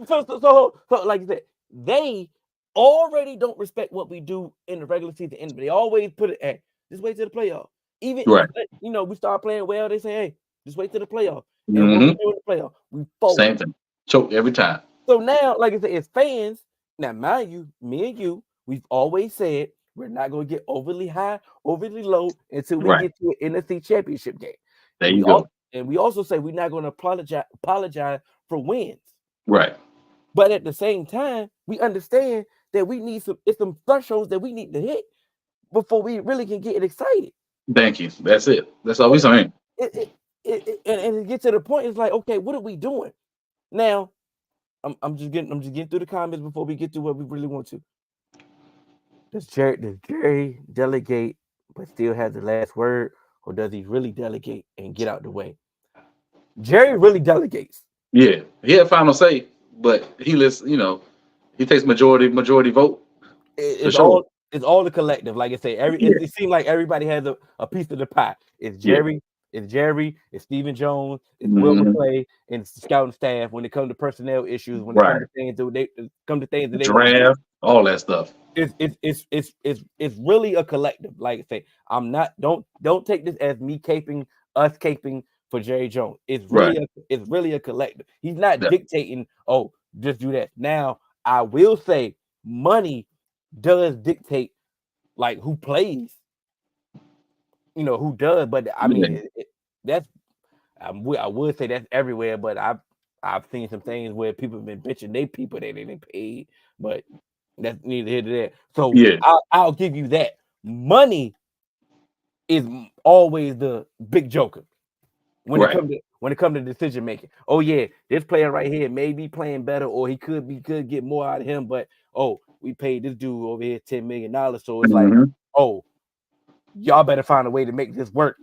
So like you said, they already don't respect what we do in the regular season. And they always put it at just wait till the playoff. Even Right. we start playing well, they say, hey, just wait till the playoff. And Mhm. when we do in the playoff, we fold. Same thing. Choke every time. So now, like I said, as fans, now mind you, me and you, we've always said we're not going to get overly high, overly low until we Right. get to an NFC championship game. There you go. And we also say we're not going to apologize for wins. Right. But at the same time, we understand that we need some thresholds that we need to hit before we really can get excited. Thank you. That's it. That's all we saying. And it gets to the point, it's like, okay, what are we doing? Now, I'm just getting through the comments before we get to what we really want to. Does Jerry delegate but still have the last word, or does he really delegate and get out the way? Jerry really delegates. Yeah, he had final say, but he lets he takes majority vote for It's sure. all the collective. Like I say, Yeah. it seems like everybody has a piece of the pie. Yeah. It's Stephen Jones, it's Will Hmm. McClay, and it's the scouting staff when it comes to personnel issues, when it comes Right. to things that they want to do. Draft, all that stuff. It's really a collective. Like I say, I'm not don't take this as me caping for Jerry Jones. Right. It's really a collective. He's not Yeah. dictating, oh, just do that. Now, I will say money does dictate like who plays, who does, but I Yeah. mean that's I would say that's everywhere, but I've seen some things where people have been bitching they people that they didn't paid, but that's neither here nor there. So Yeah. I'll give you that. Money is always the big joker Right. when it comes to decision making. Oh yeah, this player right here may be playing better, or could get more out of him, but oh, we paid this dude over here $10 million, so it's like, Hmm. oh, y'all better find a way to make this work.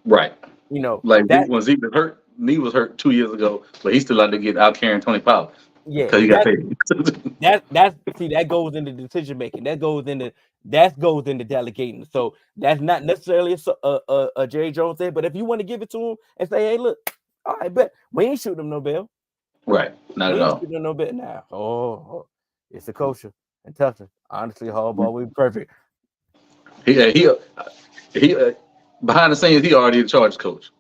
Right. You know Like that when Zeke was hurt, knee was hurt 2 years ago, but he still had to get out carrying Tony Pollard yeah because he got that paid. that's see that goes into decision making. That goes into delegating. So that's not necessarily a Jerry Jones thing. But if you want to give it to him and say, hey, look, all right, bet we ain't shooting him no bill. Right. Not We at ain't all. shooting him no bit now. It's a culture and Tufton. Honestly, Harbaugh we perfect. He he behind the scenes he already in charge coach.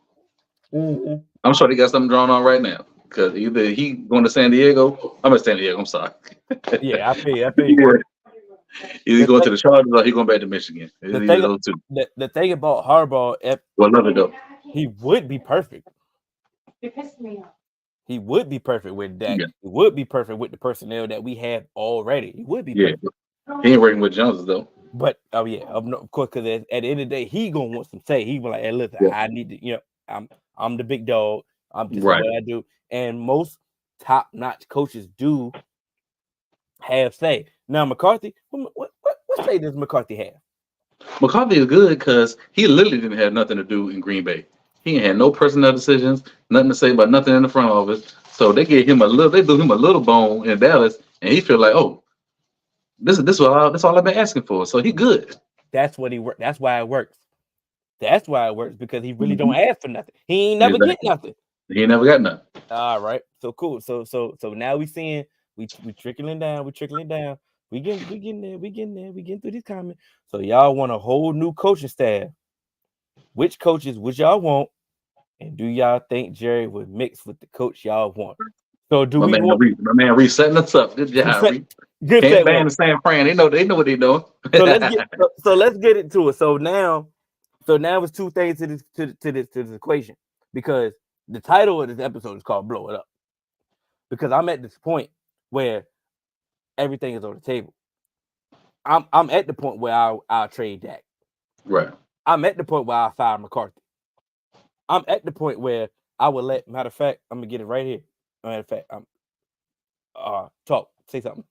Mhm. I'm sure they got something drawn on right now because either he going to San Diego. I'm at San Diego. I'm sorry. Yeah, I feel you. Yeah. Either he The going thing, to the Chargers or he going back to Michigan. It's the either thing, those two. the thing about Harbaugh, if Well, love it though. he would be perfect. He would be perfect with Dak. Yeah. He would be perfect with the personnel that we have already. He would be Yeah. perfect. He ain't working with Jones though. But oh yeah, of course, because at the end of the day, he gonna want some say. He be like, hey, listen, Yeah. I need to, I'm the big dog. This is Right. what I do. And most top-notch coaches do have say. Now McCarthy, what say does McCarthy have? McCarthy is good because he literally didn't have nothing to do in Green Bay. He ain't had no personnel decisions, nothing to say about nothing in the front office. So they threw him a little bone in Dallas, and he feel like, oh, this all I've been asking for. So he good. That's what he work. That's why it works. That's why it works because he really don't Hmm. ask for nothing. He ain't never get Exactly. nothing. He ain't never got nothing. All right. So cool. So now we seeing we trickling down. We trickling down. We getting there. We getting through these comments. So y'all want a whole new coaching staff. Which coaches would y'all want? And do y'all think Jerry would mix with the coach y'all want? So do we want My man Reese setting us up. Good job, set Reese. good Can't segue? ban the San Fran. They know what they doing. So let's get into it. So now it's two things to this equation because the title of this episode is called "Blow It Up." Because I'm at this point where everything is on the table. I'm at the point where I'll trade Dak. Right. I'm at the point where I'll fire McCarthy. I'm at the point where I would let. Matter of fact, I'm gonna get it right here. Matter of fact, I'm say something.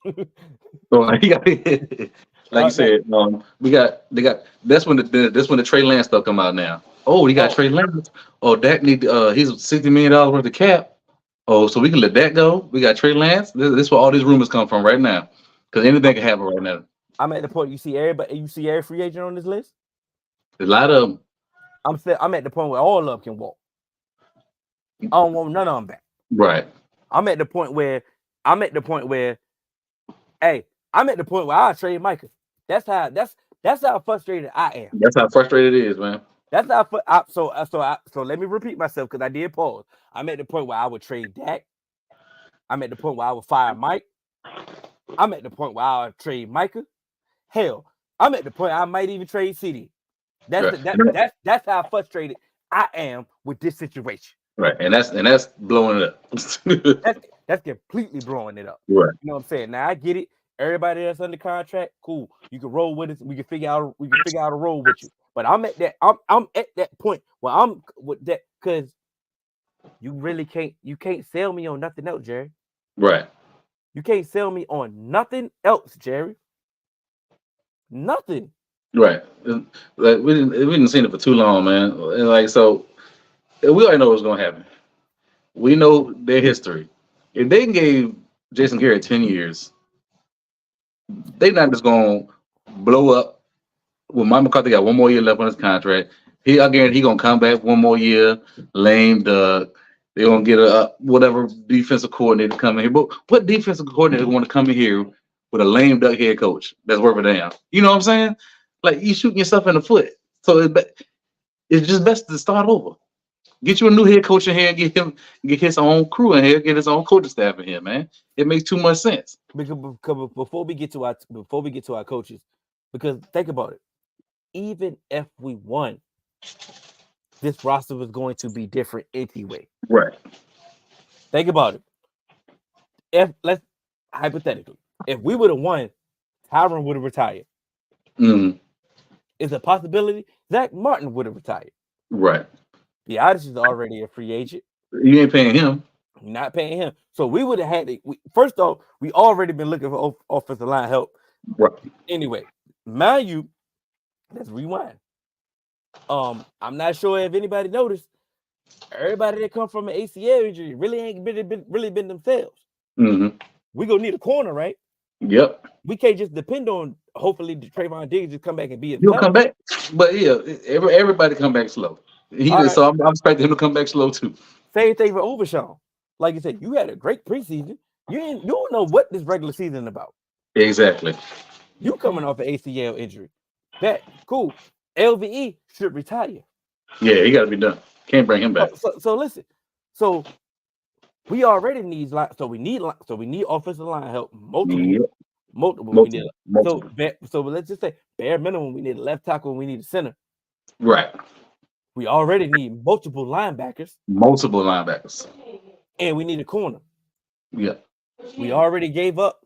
So like, like you No. said, they got that's when the Trey Lance stuff come out now. Oh, you got Oh, Trey Lance. Oh, Dak need he's $60 million worth of cap. Oh, so we can let that go. We got Trey Lance. This is where all these rumors come from right now. Because anything can happen right now. I'm at the point you see everybody. You see every free agent on this list. A lot of them. I'm at the point where all of them can walk. I don't want none of them back. Right. I'm at the point where I'm at the point where hey, I'm at the point where I trade Micah. That's how frustrated I am. That's how frustrated it is, man. That's how so let me repeat myself because I did pause. I'm at the point where I would trade Dak. I'm at the point where I would fire Mike. I'm at the point where I would trade Micah. Hell, I'm at the point I might even trade CD. That's Right. the, that's how frustrated I am with this situation. Right. And that's blowing it up. That's completely blowing it up. Right. You know what I'm saying? Now I get it. Everybody that's under contract, cool. You can roll with us. We can figure out a roll with you. But I'm at that point where I'm with that because you can't sell me on nothing else, Jerry. Right. You can't sell me on nothing else, Jerry. Nothing. Right. Like we didn't seen it for too long, man. And like so, we already know what's gonna happen. We know their history. If they gave Jason Garrett 10 years, they not just gonna blow up. Well, Mike McCarthy got one more year left on his contract. I guarantee he gonna come back one more year. Lame duck. They gonna get a whatever defensive coordinator coming here. But what defensive coordinator want to come in here with a lame duck head coach that's worth a damn? You know what I'm saying? Like you shooting yourself in the foot. So it's just best to start over. Get you a new head coach in here and get his own crew in here, get his own coaching staff in here, man. It makes too much sense. Because before we get to our coaches, because think about it. Even if we won, this roster was going to be different anyway. Right. Think about it. Let's hypothetically, if we would have won, Tyron would have retired. Mm. It's a possibility Zach Martin would have retired. Right. The Odyssey is already a free agent. You ain't paying him. You're not paying him. So we would have had to, first off, we already been looking for offensive line help. Right. Anyway, mind you, let's rewind. I'm not sure if anybody noticed. Everybody that come from an ACL injury really ain't been themselves. Mm-hmm. We gonna need a corner, right? Yep. We can't just depend on hopefully Trayvon Diggs just come back and be himself. He'll come back, but yeah, everybody come back slow. So I'm expecting him to come back slow too. Same thing for Overshawn. Like you said, you had a great preseason. You don't know what this regular season is about. Exactly. You coming off an ACL injury. That cool. LVE should retire. Yeah, he got to be done. Can't bring him back. So listen. So we already need we need offensive line help. Multiple. So let's just say bare minimum we need a left tackle and we need a center. Right. We already need multiple linebackers. And we need a corner. Yeah. We already gave up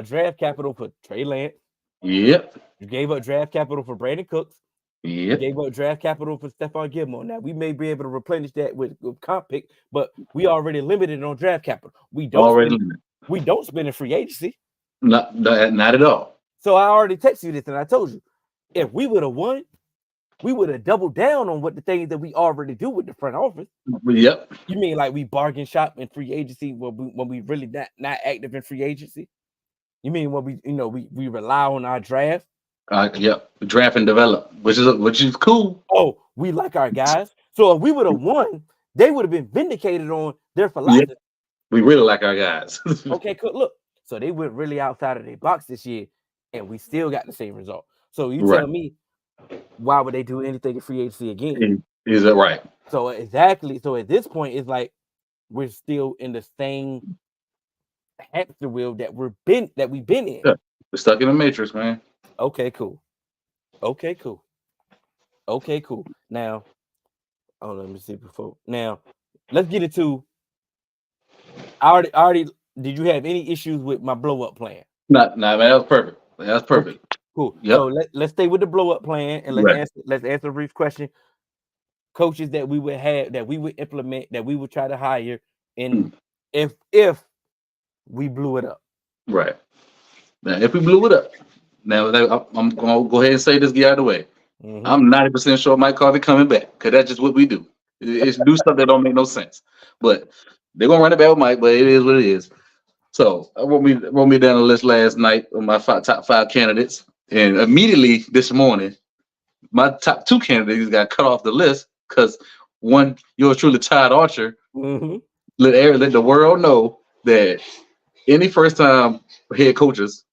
draft capital for Trey Lance. Yep. You gave up draft capital for Brandon Cooks. Yep. You gave up draft capital for Stephon Gilmore. Now we may be able to replenish that with comp pick, but we already limited on draft capital. We don't spend in free agency. Not at all. So I already texted you this, and I told you if we would have won, we would have doubled down on what the things that we already do with the front office. Yep. You mean like we bargain shop in free agency when we really not active in free agency? You mean when we rely on our draft? Yep. Draft and develop, which is cool. Oh, we like our guys. So if we would have won, they would have been vindicated on their philosophy. Yep. We really like our guys. Okay, cool. Look, so they went really outside of their box this year, and we still got the same result. So you tell me, why would they do anything in free agency again? Is that right? So exactly. So at this point, it's like we're still in the same hamster wheel that we've been in. Yeah. We're stuck in the matrix, man. Okay, cool. Now, let me see before. Now, let's get into. I already. Did you have any issues with my blow up plan? Nah, man, that was perfect. That's perfect. Okay, cool. Yep. So let's stay with the blow up plan and let's answer a brief question. Coaches that we would have, that we would implement, that we would try to hire, and if we blew it up. Right. Now, if we blew it up, now I'm gonna go ahead and say this, get out of the way. Mm-hmm. I'm 90% sure Mike Carter coming back because that's just what we do. It's do stuff that don't make no sense. But they're gonna run it back with Mike, but it is what it is. So I wrote me down the list last night of my top 5 candidates, and immediately this morning, my top 2 candidates got cut off the list because one, yours truly, Todd Archer, let the world know that any first-time head coaches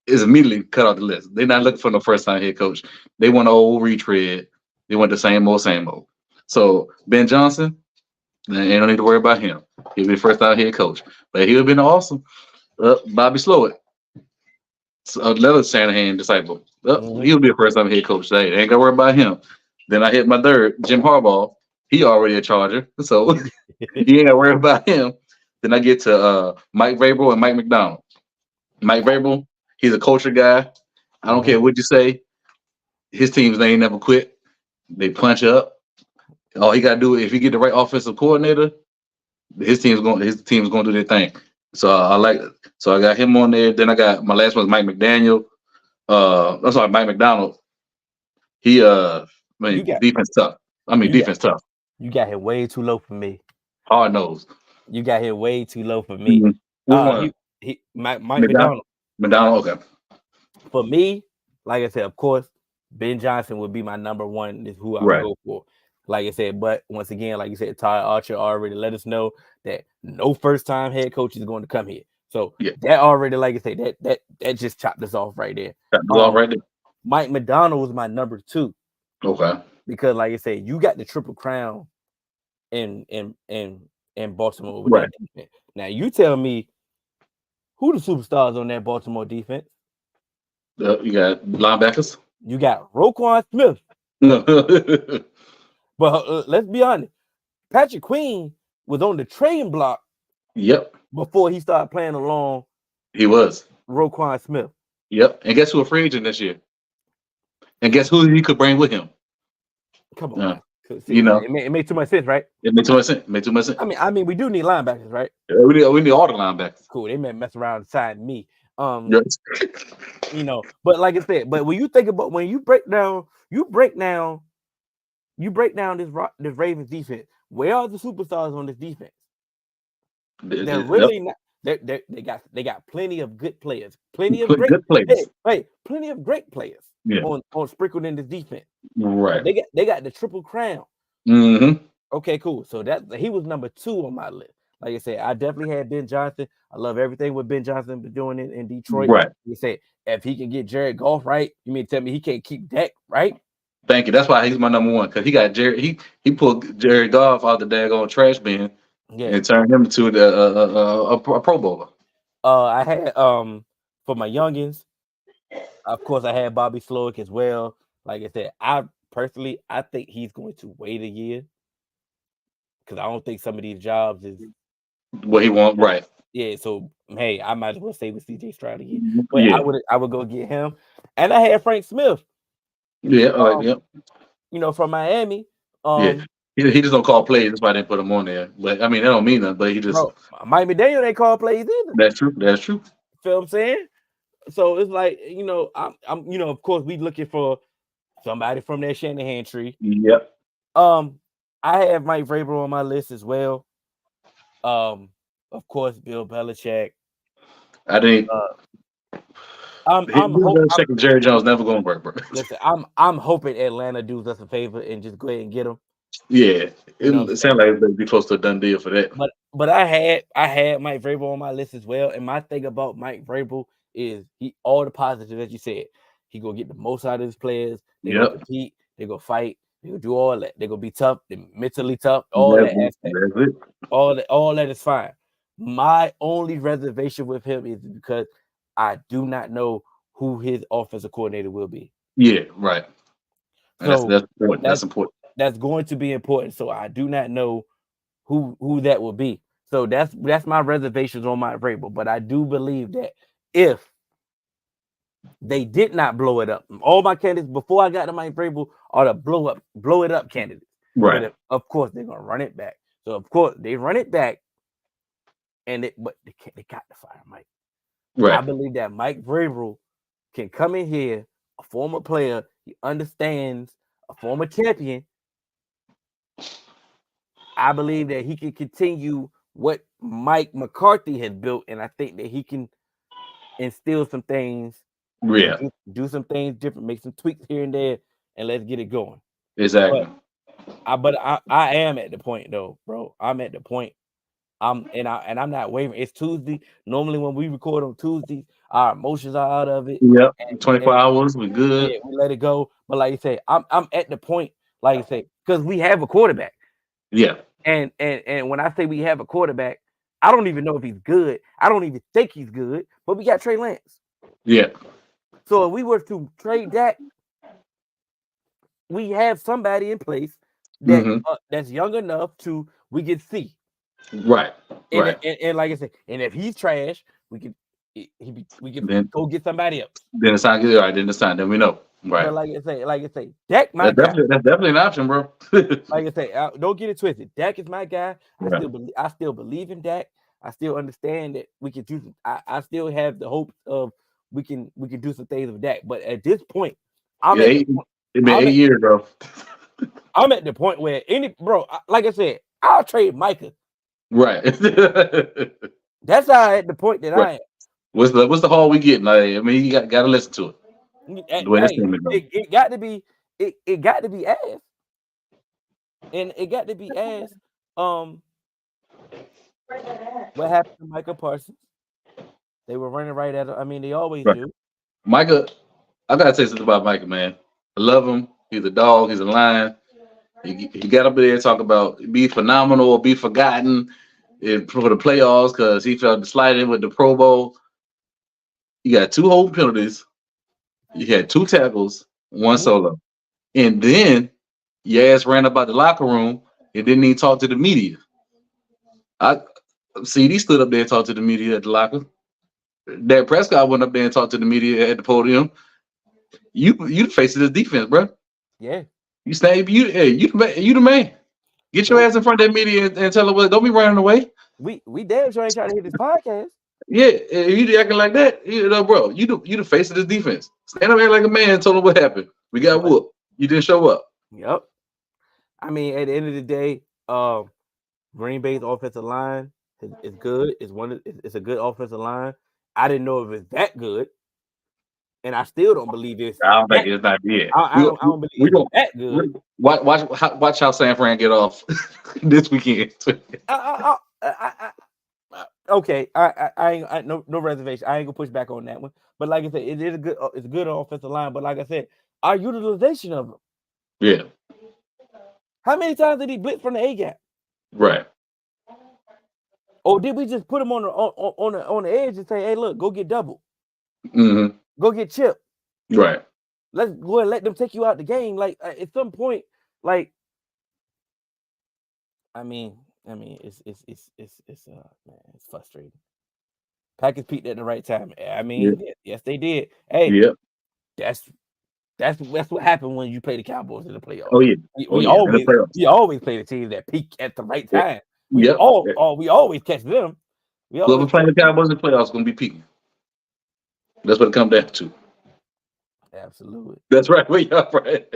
is immediately cut off the list. They're not looking for no first-time head coach. They want an old retread. They want the same old. So Ben Johnson, they don't need to worry about him. He'll be first-time head coach. But he would have been awesome. Bobby Slowett, another Shanahan disciple. He'll be a first-time head coach today. They ain't got to worry about him. Then I hit my third, Jim Harbaugh. He already a Charger, so he ain't got to worry about him. Then I get to Mike Vrabel and Mike McDonald. Mike Vrabel, he's a culture guy. I don't care what you say. His teams, they ain't never quit. They punch up. All he got to do, if he get the right offensive coordinator, his team's going to do their thing. So I like so I got him on there. Then I got my last one was Mike McDaniel. I'm sorry, Mike McDonald. He I You mean got defense tough. I mean you got defense tough. you got him way too low for me. Hard nose. You got him way too low for me. Mm-hmm. Which one? He Mike McDonald. McDonald. McDonald. Okay. For me, like I said, of course, Ben Johnson would be my number one. Is who I would Right. go for. Like I said, but once again, like you said, Ty Archer already let us know that no first time head coach is going to come here. So Yeah. that already, like I said, that just chopped us off right there. That was all right there. Mike McDonald was my number two Okay. because, like I said, you got the triple crown in Baltimore with Right. that defense. Now you tell me who the superstars on that Baltimore defense. You got linebackers. You got Roquan Smith. Yep. But let's be honest, Patrick Queen was on the trading block before he started playing along He was. Roquan Smith. Yep. And guess who a free agent this year? And guess who he could bring with him? Come on, see, you know, it made too much sense, right? It made too much sense. Made too much sense. I mean, we do need linebackers, right? We need all the linebackers. Cool. They may mess around inside me. Yes. You know, but like I said, but when you think about when you break down this Ravens defense, where are the superstars on this defense? They're really not. They got plenty of good players, plenty of great players. Hey, plenty of great players on sprinkled in this defense. Right. They got the triple crown. Mm-hmm. Okay, cool. So that he was number 2 on my list. Like I said, I definitely had Ben Johnson. I love everything what Ben Johnson been doing in Detroit. Right. You said if he can get Jared Goff right, you mean tell me he can't keep Dak right? Thank you. That's why he's my number one because he got Jared. He pulled Jared Goff out the daggone trash bin and turned him into a Pro Bowler. I had for my youngins, of course, I had Bobby Slowick as well. Like I said, I think he's going to wait a year because I don't think some of these jobs is what he want. Right. Yeah. So hey, I might as well stay with CJ Stroud again. But yeah. I would go get him, and I had Frank Smith. Yeah. You know, from Miami. Yeah. He just don't call plays. That's why I didn't put him on there. But I mean, that don't mean nothing. But he just Mike McDaniel ain't call plays either. That's true. Feel what I'm saying? So it's like, you know, I'm you know, of course, we looking for somebody from that Shanahan tree. Yep. I have Mike Vrabel on my list as well. Of course, Bill Belichick. I think I'm checking Jerry Jones never gonna work, bro. Listen, I'm hoping Atlanta does us a favor and just go ahead and get him. Yeah, it sounds like it'd be close to a done deal for that. But I had Mike Vrabel on my list as well. And my thing about Mike Vrabel is he all the positives that you said. He gonna get the most out of his players. They gonna compete. They gonna fight. They gonna do all that. They gonna be tough. They mentally tough. All that aspect. That's it. All that is fine. My only reservation with him is because I do not know who his offensive coordinator will be. Yeah, right. So that's important. That's important. That's going to be important. So I do not know who that will be. So that's my reservations on Mike Vrabel. But I do believe that if they did not blow it up, all my candidates before I got to Mike Vrabel are the blow it up candidates. Right. But of course they're gonna run it back. So of course they run it back, but they got to fire Mike. Right. I believe that Mike Vrabel can come in here, a former player, he understands, a former champion. I believe that he can continue what Mike McCarthy has built, and I think that he can instill some things, do some things different, make some tweaks here and there, and let's get it going. Exactly. But I am at the point though, bro. I'm at the point. I'm not wavering. It's Tuesday. Normally when we record on Tuesdays, our emotions are out of it. Yep. 24 hours, we good. Yeah, we let it go. But like you say, I'm at the point, like you say, because we have a quarterback. Yeah. And when I say we have a quarterback, I don't even know if he's good. I don't even think he's good. But we got Trey Lance. Yeah. So if we were to trade that, we have somebody in place that that's young enough to we can see. Right. And like I said, and if he's trash, we can go get somebody else. Then it's not good. All right, then it's time. Then we know. Right. But like I say, Dak my guy. That's definitely an option, bro. Like I say, don't get it twisted. Dak is my guy. Right. I still believe in Dak. I still understand that we can do. I still have the hope of we can do some things with Dak. But at this point, I'm Yeah, at the point. it's been I'm 8 years, bro. I'm at the point where like I said, I'll trade Micah. Right. That's how at the point that Right. I am. What's the haul we getting? Like, I mean, you got to listen to it. The way this Hey, team is going. it got to be it got to be asked, and it got to be asked. Um, what happened to Micah Parsons? They were running right at him. I mean, they always Right. do. Micah, I gotta say something about Micah, man. I love him. He's a dog. He's a lion. He got up there and talk about be phenomenal or be forgotten for the playoffs because he felt slighted with the Pro Bowl. You got 2 holding penalties. You had 2 tackles, 1 Mhm. solo, and then your ass ran about the locker room and didn't even talk to the media. I CD stood up there and talked to the media at the locker. Dak Prescott went up there and talked to the media at the podium. You the face of this defense, bro. Yeah. You stay. You the man. Get your Nope. ass in front of that media and tell them, well, don't be running away. We damn sure ain't trying to hit this podcast. Yeah, if you acting like that, bro. You the face of this defense. Stand up there like a man and tell them what happened. We got But whooped. You didn't show up. yep. I mean, at the end of the day, Green Bay's offensive line is good. It's a good offensive line. I didn't know if it's that good, and I still don't believe it's I don't think that. it's not yet. I don't believe We it's don't that good. watch how San Fran get off this weekend. Okay, I ain't no reservation. I ain't gonna push back on that one. But like I said, it is it's a good offensive line. But like I said, our utilization of them. Yeah, How many times did he blitz from the A gap? right. Or did we just put him on the edge and say, "Hey, look, go get double, Mm-hmm. go get chip. Right. Let's go and let them take you out the game." Like at some point, like I mean, it's man, it's frustrating. Packers peaked at the right time. I Yeah. mean, yes, they did. Hey, Yep. that's what happened when you play the Cowboys in the playoffs. Oh yeah. Oh yeah. In the playoffs. We always play the teams that peak at the right Yeah. time. Yep. We always catch them. We Whoever always playing catch the them. Cowboys in the playoffs is gonna be peaking. That's what it comes down to. Absolutely. That's right. We are right.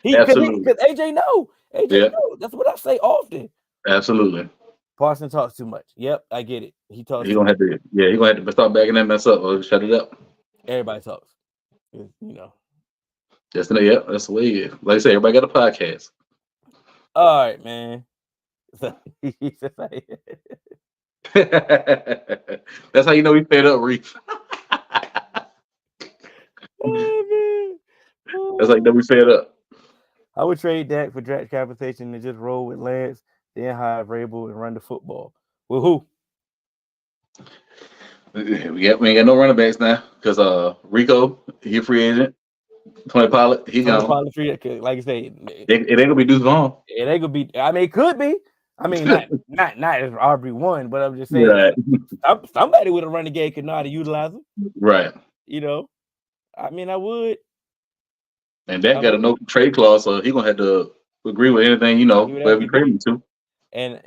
Absolutely. Because AJ know. Yeah. know. That's what I say often. Absolutely. Parson talks too much. Yep, I get it. He talks He too gonna much. have to. Yeah, he gonna have to start backing that mess up or shut it up. Everybody talks. You know. Yeah, that's the way it is. Like I say, everybody got a podcast. All right, man. So, That's how you know we fed up, Reef. oh, man. That's how you know we fed up. I would trade Dak for draft compensation and just roll with Lance, then hire Vrabel and run the football. With who? We ain't got no running backs now because Rico, he a free agent. Tony Pollard, he Tony gone. Pollard free. Like I say, It ain't gonna be Deuce Vaughn. it ain't gonna be. I mean, it could be. I mean, not as Aubrey won, but I'm just saying Right. somebody with a running game could know how to utilize them. Right. You know, I mean, I would. And that got a no trade clause, so he gonna have to agree with anything, whatever we trade him to. And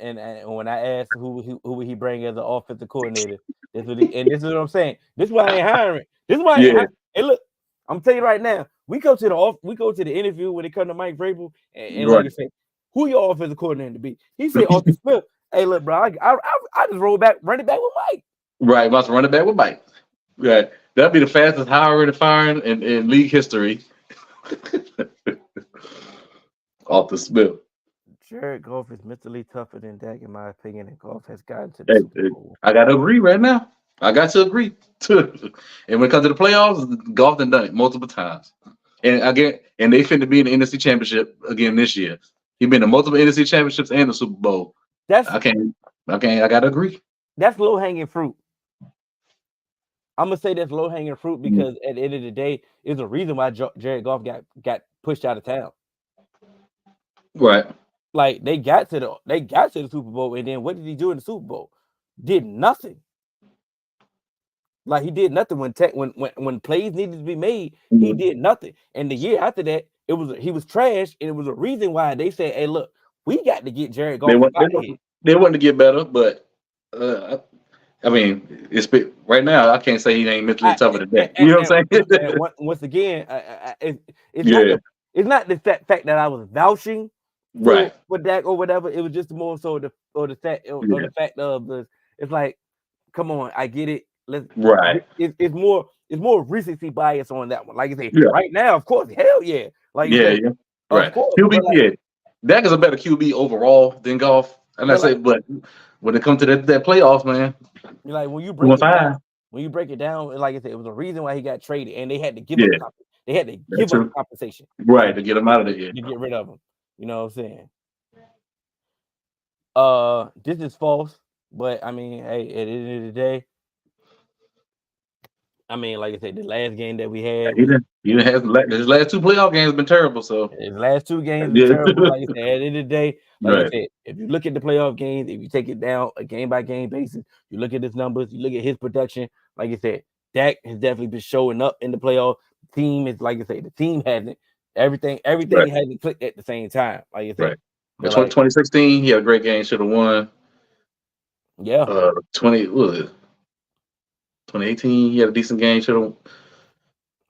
when I asked who would he bring as an offensive coordinator, this is what I'm saying. This is why I ain't hiring. This is why I ain't hiring. Hey, look, I'm telling you right now. We go to the interview when it comes to Mike Vrabel, and like I say, who your offensive coordinator to be? He said Arthur Smith. Hey, look, bro, I just run it back with Mike. Right, about to run it back with Mike. Right, that'd be the fastest hiring and firing in league history. Arthur Smith. Jared Goff is mentally tougher than Dak, in my opinion, and Goff has gotten to the Super Bowl. I got to agree right now. I got to agree. And when it comes to the playoffs, Goff done it multiple times. And again, and they finna be in the NFC Championship again this year. He been in multiple NFC Championships and the Super Bowl. I gotta agree. That's low hanging fruit. I'm gonna say that's low hanging fruit because at the end of the day, there's a reason why Jared Goff got pushed out of town. Right. Like they got to the Super Bowl, and then what did he do in the Super Bowl? Did nothing. Like he did nothing when plays needed to be made. He Mhm. did nothing. And the year after that, he was trash, and it was a reason why they said, "Hey, look, we got to get Jared They Goff want out of here." they want to get better, but I mean, right now. I can't say he ain't mentally I, tougher than that. You know what I'm saying? once again, it's not Yeah, the fact that I was vouching right. for Dak or whatever. It was just more so Yeah, the fact of the. It's like, come on, I get it. Let's. right. It's more recency bias on that one. Like I say, Yeah, right now, of course, hell yeah. Like you yeah, say, yeah. of Right. course, QB, yeah. Dak is a better QB overall than Goff, and I but say, like, but when it comes to that playoffs, man, when you he break went it down, fine. like I said, it was a reason why he got traded, and they had to give up. Yeah, They had to that's give up true. compensation Right, to get him out of there. Yeah. to get rid of him. You know what I'm saying? This is false, but I mean, hey, at the end of the day, I mean, like I said, the last game that we had He was didn't. He didn't have his last two playoff games been terrible. So his last two games was yeah, terrible. Like I said, at the end of the day, like I right, said, if you look at the playoff games, if you take it down a game by game basis, you look at his numbers, you look at his production. Like I said, Dak has definitely been showing up in the playoff. The team is like I said, the team hasn't right, everything hasn't clicked at the same time. Like I said, right. In but like 2016, he had a great game. Should have won. yeah, 20 what was it? 2018, he had a decent game. Should have.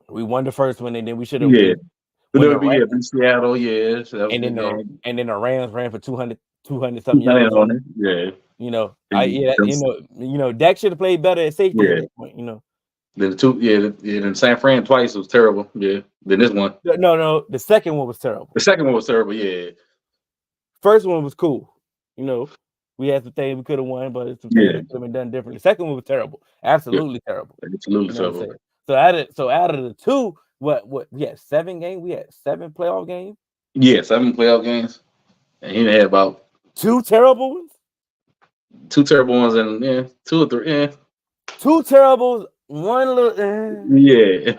we won the first one, and then we should have Yeah, but when that the would be beat Seattle. Yeah, so that was a and good game. then the Rams ran for 200 something Keep that yards on on them. it. Yeah. You know, And Dak should have played better at safety at yeah. that point. You know, Then the two, yeah, then San Fran twice was terrible. Yeah. Then this one, no, the second one was terrible. the second one was terrible. Yeah. First one was cool. You know, we had some things we could have won, but some things Yeah. that could have been done differently. Second one was terrible, Yeah. absolutely terrible. Absolutely You know what I'm terrible. saying? So out of the two, what we had 7 games, we had 7 playoff games, Yeah, 7 playoff games. And he had about 2 terrible ones, two terrible ones and yeah, two or three. Yeah. 2 terribles, one little. Yeah.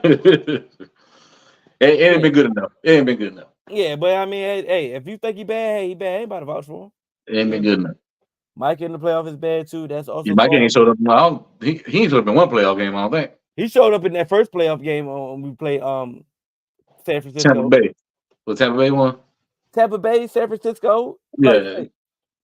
It ain't Yeah, been good enough. It ain't been good enough. yeah, but I mean, hey, if you think he bad, hey, he bad. I ain't about to vouch for him. It ain't You been know, good enough. Mike in the playoff is bad too. That's Yeah, also Mike false. ain't showed up. He ain't showed up in one playoff game, I don't think. He showed up in that first playoff game when we played San Tampa Francisco. Bay. Was Tampa Bay one? Tampa Bay, San Francisco. Yeah.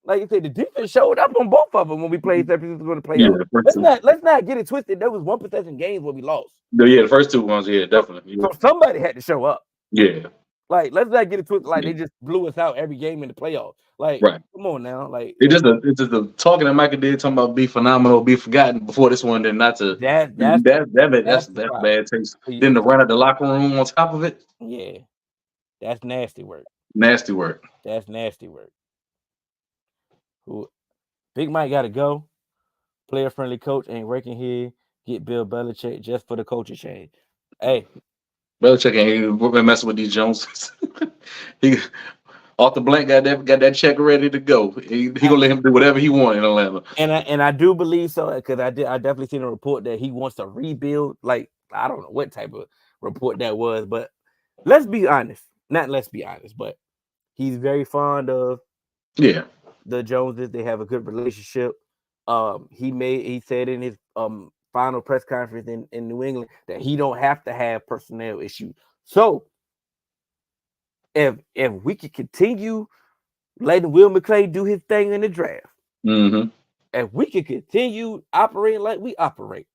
Like you said, the defense showed up on both of them when we played San Francisco in the Yeah, playoffs. the first two. Let's not get it twisted. There was one possession games where we lost. Yeah, the first two ones, yeah, definitely. So somebody had to show up. Yeah. Like, let's not get it twisted. Like Yeah. they just blew us out every game in the playoffs. Like, Right. come on now. Like It's just the talking that Michael did talking about be phenomenal, be forgotten before this one, then not to that's that's the problem. bad taste. So Then to run at the locker room on top of it, yeah, that's nasty work. nasty work. That's nasty work. Who Big Mike got to go. Player friendly coach ain't working here. Get Bill Belichick just for the culture change. Hey, Belichick ain't been messing with these Joneses. he off the blank got that check ready to go. He gonna let him do whatever he want in Atlanta. and I do believe so because I definitely seen a report that he wants to rebuild. Like I don't know what type of report that was, but let's be honest. Not let's be honest, but he's very fond of Yeah. the Joneses. They have a good relationship. He said in his final press conference in New England that he don't have to have personnel issues. So if we could continue letting Will McClay do his thing in the draft, Mm-hmm. if we could continue operating like we operate,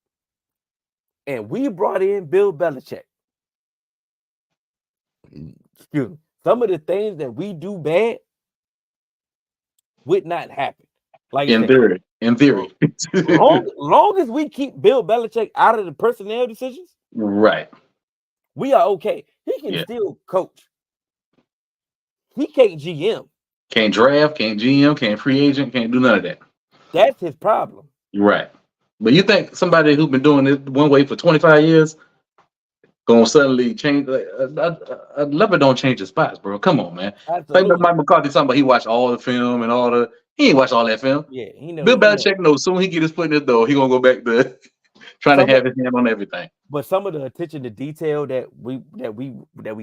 and we brought in Bill Belichick, excuse me, some of the things that we do bad would not happen. Like I In said, theory. In theory. long as we keep Bill Belichick out of the personnel decisions, Right. we are okay. He can Yeah. still coach. He can't GM. Can't draft, can't GM, can't free agent, can't do none of that. That's his problem. Right. But you think somebody who's been doing it one way for 25 years gonna suddenly change? I love it. Don't change the spots, bro. Come on, man. Like Absolutely. Mike McCarthy talking about he watched all the film and all the. He ain't watched all that film. Yeah, he Bill knows. Belichick knows soon he get his foot in the door, he gonna go back to trying to have his hand on everything. But some of the attention to detail that we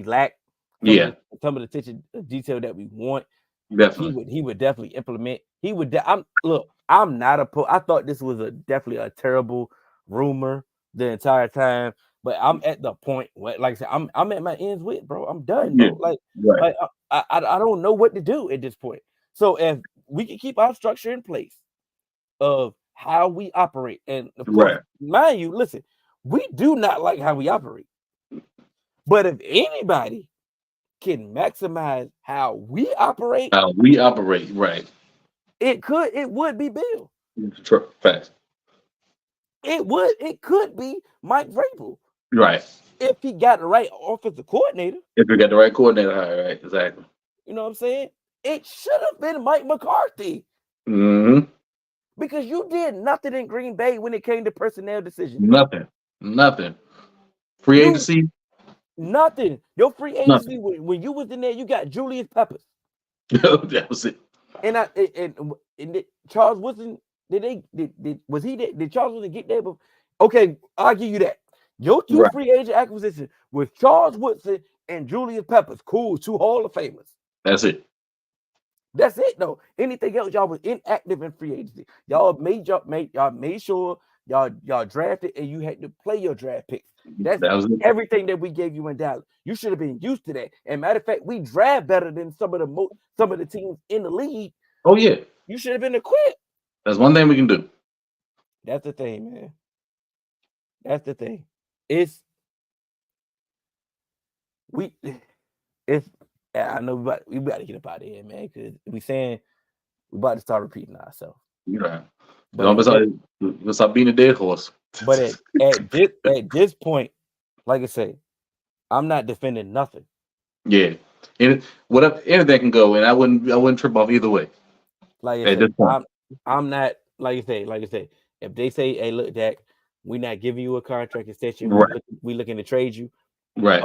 lack, Yeah, some of the attention to detail that we want, definitely. he would definitely implement. He would. I'm not I thought this was definitely a terrible rumor, the entire time. But I'm at the point where, like I said, I'm at my ends with, bro. I'm done, Yeah. bro. Like, Right. like I don't know what to do at this point. So if we can keep our structure in place of how we operate, and of course, Right. mind you, listen, we do not like how we operate. But if anybody can maximize how we operate, How we operate. Right. it would be Bill. Facts. It could be Mike Vrabel Right. if he got the right offensive coordinator. If we got the right coordinator, right? Exactly. You know what I'm saying? It should have been Mike McCarthy Hmm. because you did nothing in Green Bay when it came to personnel decisions. Nothing. Nothing. Free You agency. nothing. Your free agency Nothing. when you was in there, you got Julius Peppers That was it. and Charles Woodson. Did Charles Woodson get there? Okay, I'll give you that. Your two Right. free agent acquisitions with Charles Woodson and Julius Peppers, cool, two Hall of Famers. That's it. That's it though. Anything else, y'all was inactive in free agency. Y'all made sure y'all drafted and you had to play your draft picks. That's That was it. everything that we gave you in Dallas. You should have been used to that. And matter of fact, we draft better than some of the teams in the league. Oh yeah. You should have been equipped. That's one thing we can do. That's the thing, man. That's the thing. It's I know we got to get up out of here, man, because we saying we about to start repeating ourselves. You know. But Don't stop being a dead horse. But at this point, like I say, I'm not defending nothing. Yeah. And whatever, anything can go, and I wouldn't trip off either way. Like I At say, this point. I'm not like I say, if they say, hey, look, Dak, we're not giving you a contract extension, Right. we looking to trade you. Right.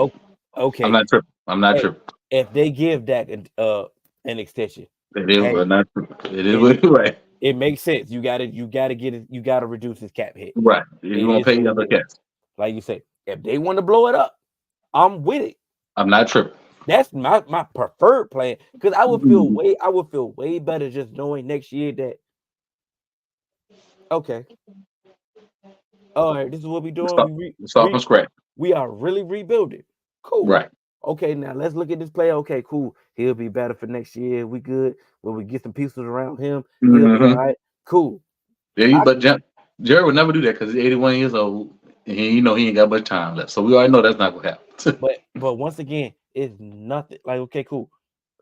Okay. I'm not tripping. I'm not tripping. If they give Dak an extension, It is hey, not tripping. It is right. It makes sense. You gotta get it. You gotta reduce his cap hit. Right. You want to pay the other cats. Like you say, if they want to blow it up, I'm with it. I'm not tripping. That's my preferred plan because I would feel way better just knowing next year that okay, all right, this is what we're doing. Start from scratch. We are really rebuilding. Cool. Right. Okay, now let's look at this player. Okay, cool. He'll be better for next year. We good. When we get some pieces around him, he'll be all right. Cool. Yeah, but Jerry would never do that because he's 81 years old and he ain't got much time left. So we already know that's not gonna happen. but once again, it's nothing. Like, okay, cool.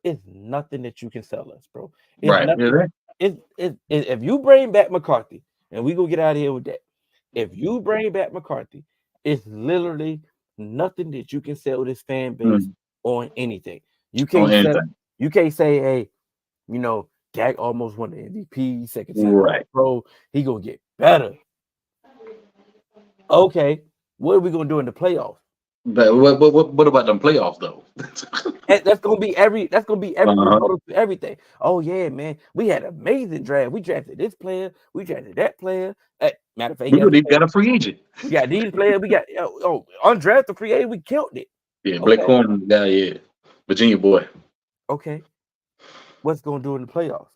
It's nothing that you can sell us, bro. It's right. Nothing, it's if you bring back McCarthy, and we go get out of here with that. If you bring back McCarthy, it's literally nothing that you can sell this fan base on anything. You can't say, hey, Dak almost won the MVP second time. Right. Bro, he gonna get better. Okay, what are we gonna do in the playoffs? But what about them playoffs though? That's gonna be every rebuttal to everything. Oh yeah, man, we had an amazing draft. We drafted this player, we drafted that player. Matter of fact, we got a free agent. We got these players. We got undrafted free agent. We killed it. Yeah, Blake Coleman guy. Yeah, Virginia boy. Okay, what's gonna do in the playoffs?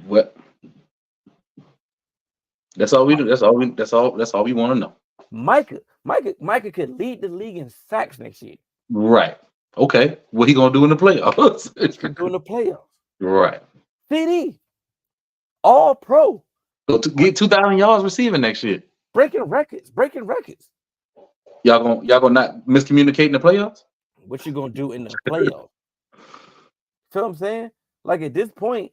What? That's all we do. That's all we want to know. Micah could lead the league in sacks next year. Right. Okay. What he gonna do in the playoffs? Doing the playoffs. Right. CD. All pro. So to get 2,000 yards receiving next year. Breaking records. Y'all gonna not miscommunicate in the playoffs? What you gonna do in the playoffs? Feel what I'm saying? Like at this point,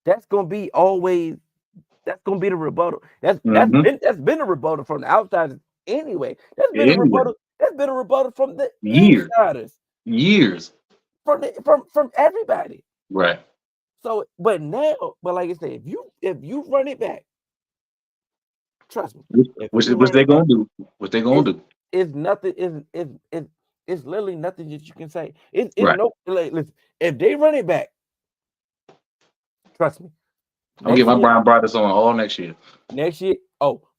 that's gonna be the rebuttal. That's been a rebuttal from the outsiders anyway. That's been a rebuttal. That's been a rebuttal from the insiders. Years. From everybody. Right. So, but like I said, if you run it back, trust me. Which they gonna do? What they gonna do? It's nothing. It's literally nothing that you can say. It's right. Listen, if they run it back, trust me. I'm getting my Brian Brothers on all next year. Next year,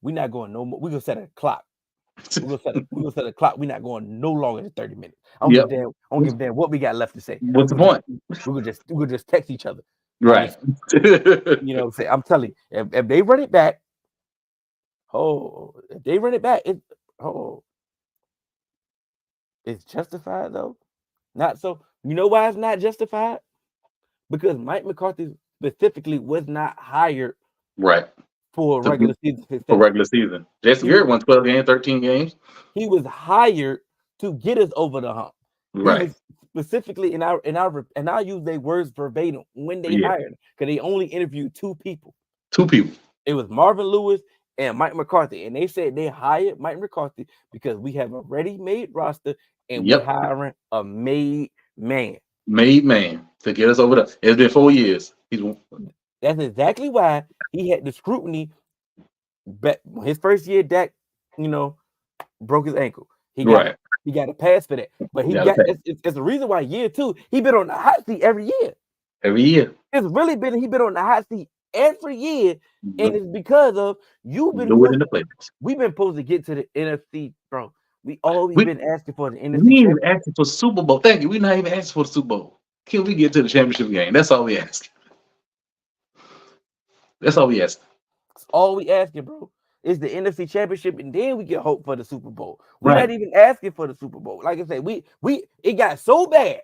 we're not going no more. We're gonna set a clock. We're gonna set a clock. We're not going no longer than 30 minutes. I don't give a damn what we got left to say. What's the point? We're gonna just text each other. Right. You know what I'm saying? I'm telling you, if they run it back, Oh, it's justified though. Not so. You know why it's not justified? Because Mike McCarthy specifically was not hired Right. for To regular be season for success. regular season. Jason He was Garrett won 12 games, 13 games. he was hired to get us over the hump. He Right. was specifically in our and I use their words verbatim when they Yeah. hired him because they only interviewed two people. Two people. It was Marvin Lewis and Mike McCarthy, and they said they hired Mike McCarthy because we have a ready-made roster and we Yep. hiring a made man. Made man to get us over the. It's been 4 years. That's exactly why he had the scrutiny. But his first year, Dak, broke his ankle. He got Right. he got a pass for that. But You he gotta got pay it's the reason why year two he been on the hot seat every year. every year. It's really been he been on the hot seat every year, and Do it's because of you've been it in the playoffs. we've been supposed to get to the NFC, bro. We always We been asking for the we NFC ain't even championship. asking for Super Bowl. Thank you. We're not even asking for the Super Bowl. Can we get to the championship game? That's all we ask. That's all we ask. That's all we asking, bro. Is the NFC championship, and then we get hope for the Super Bowl. We're Right. not even asking for the Super Bowl. Like I said, we it got so bad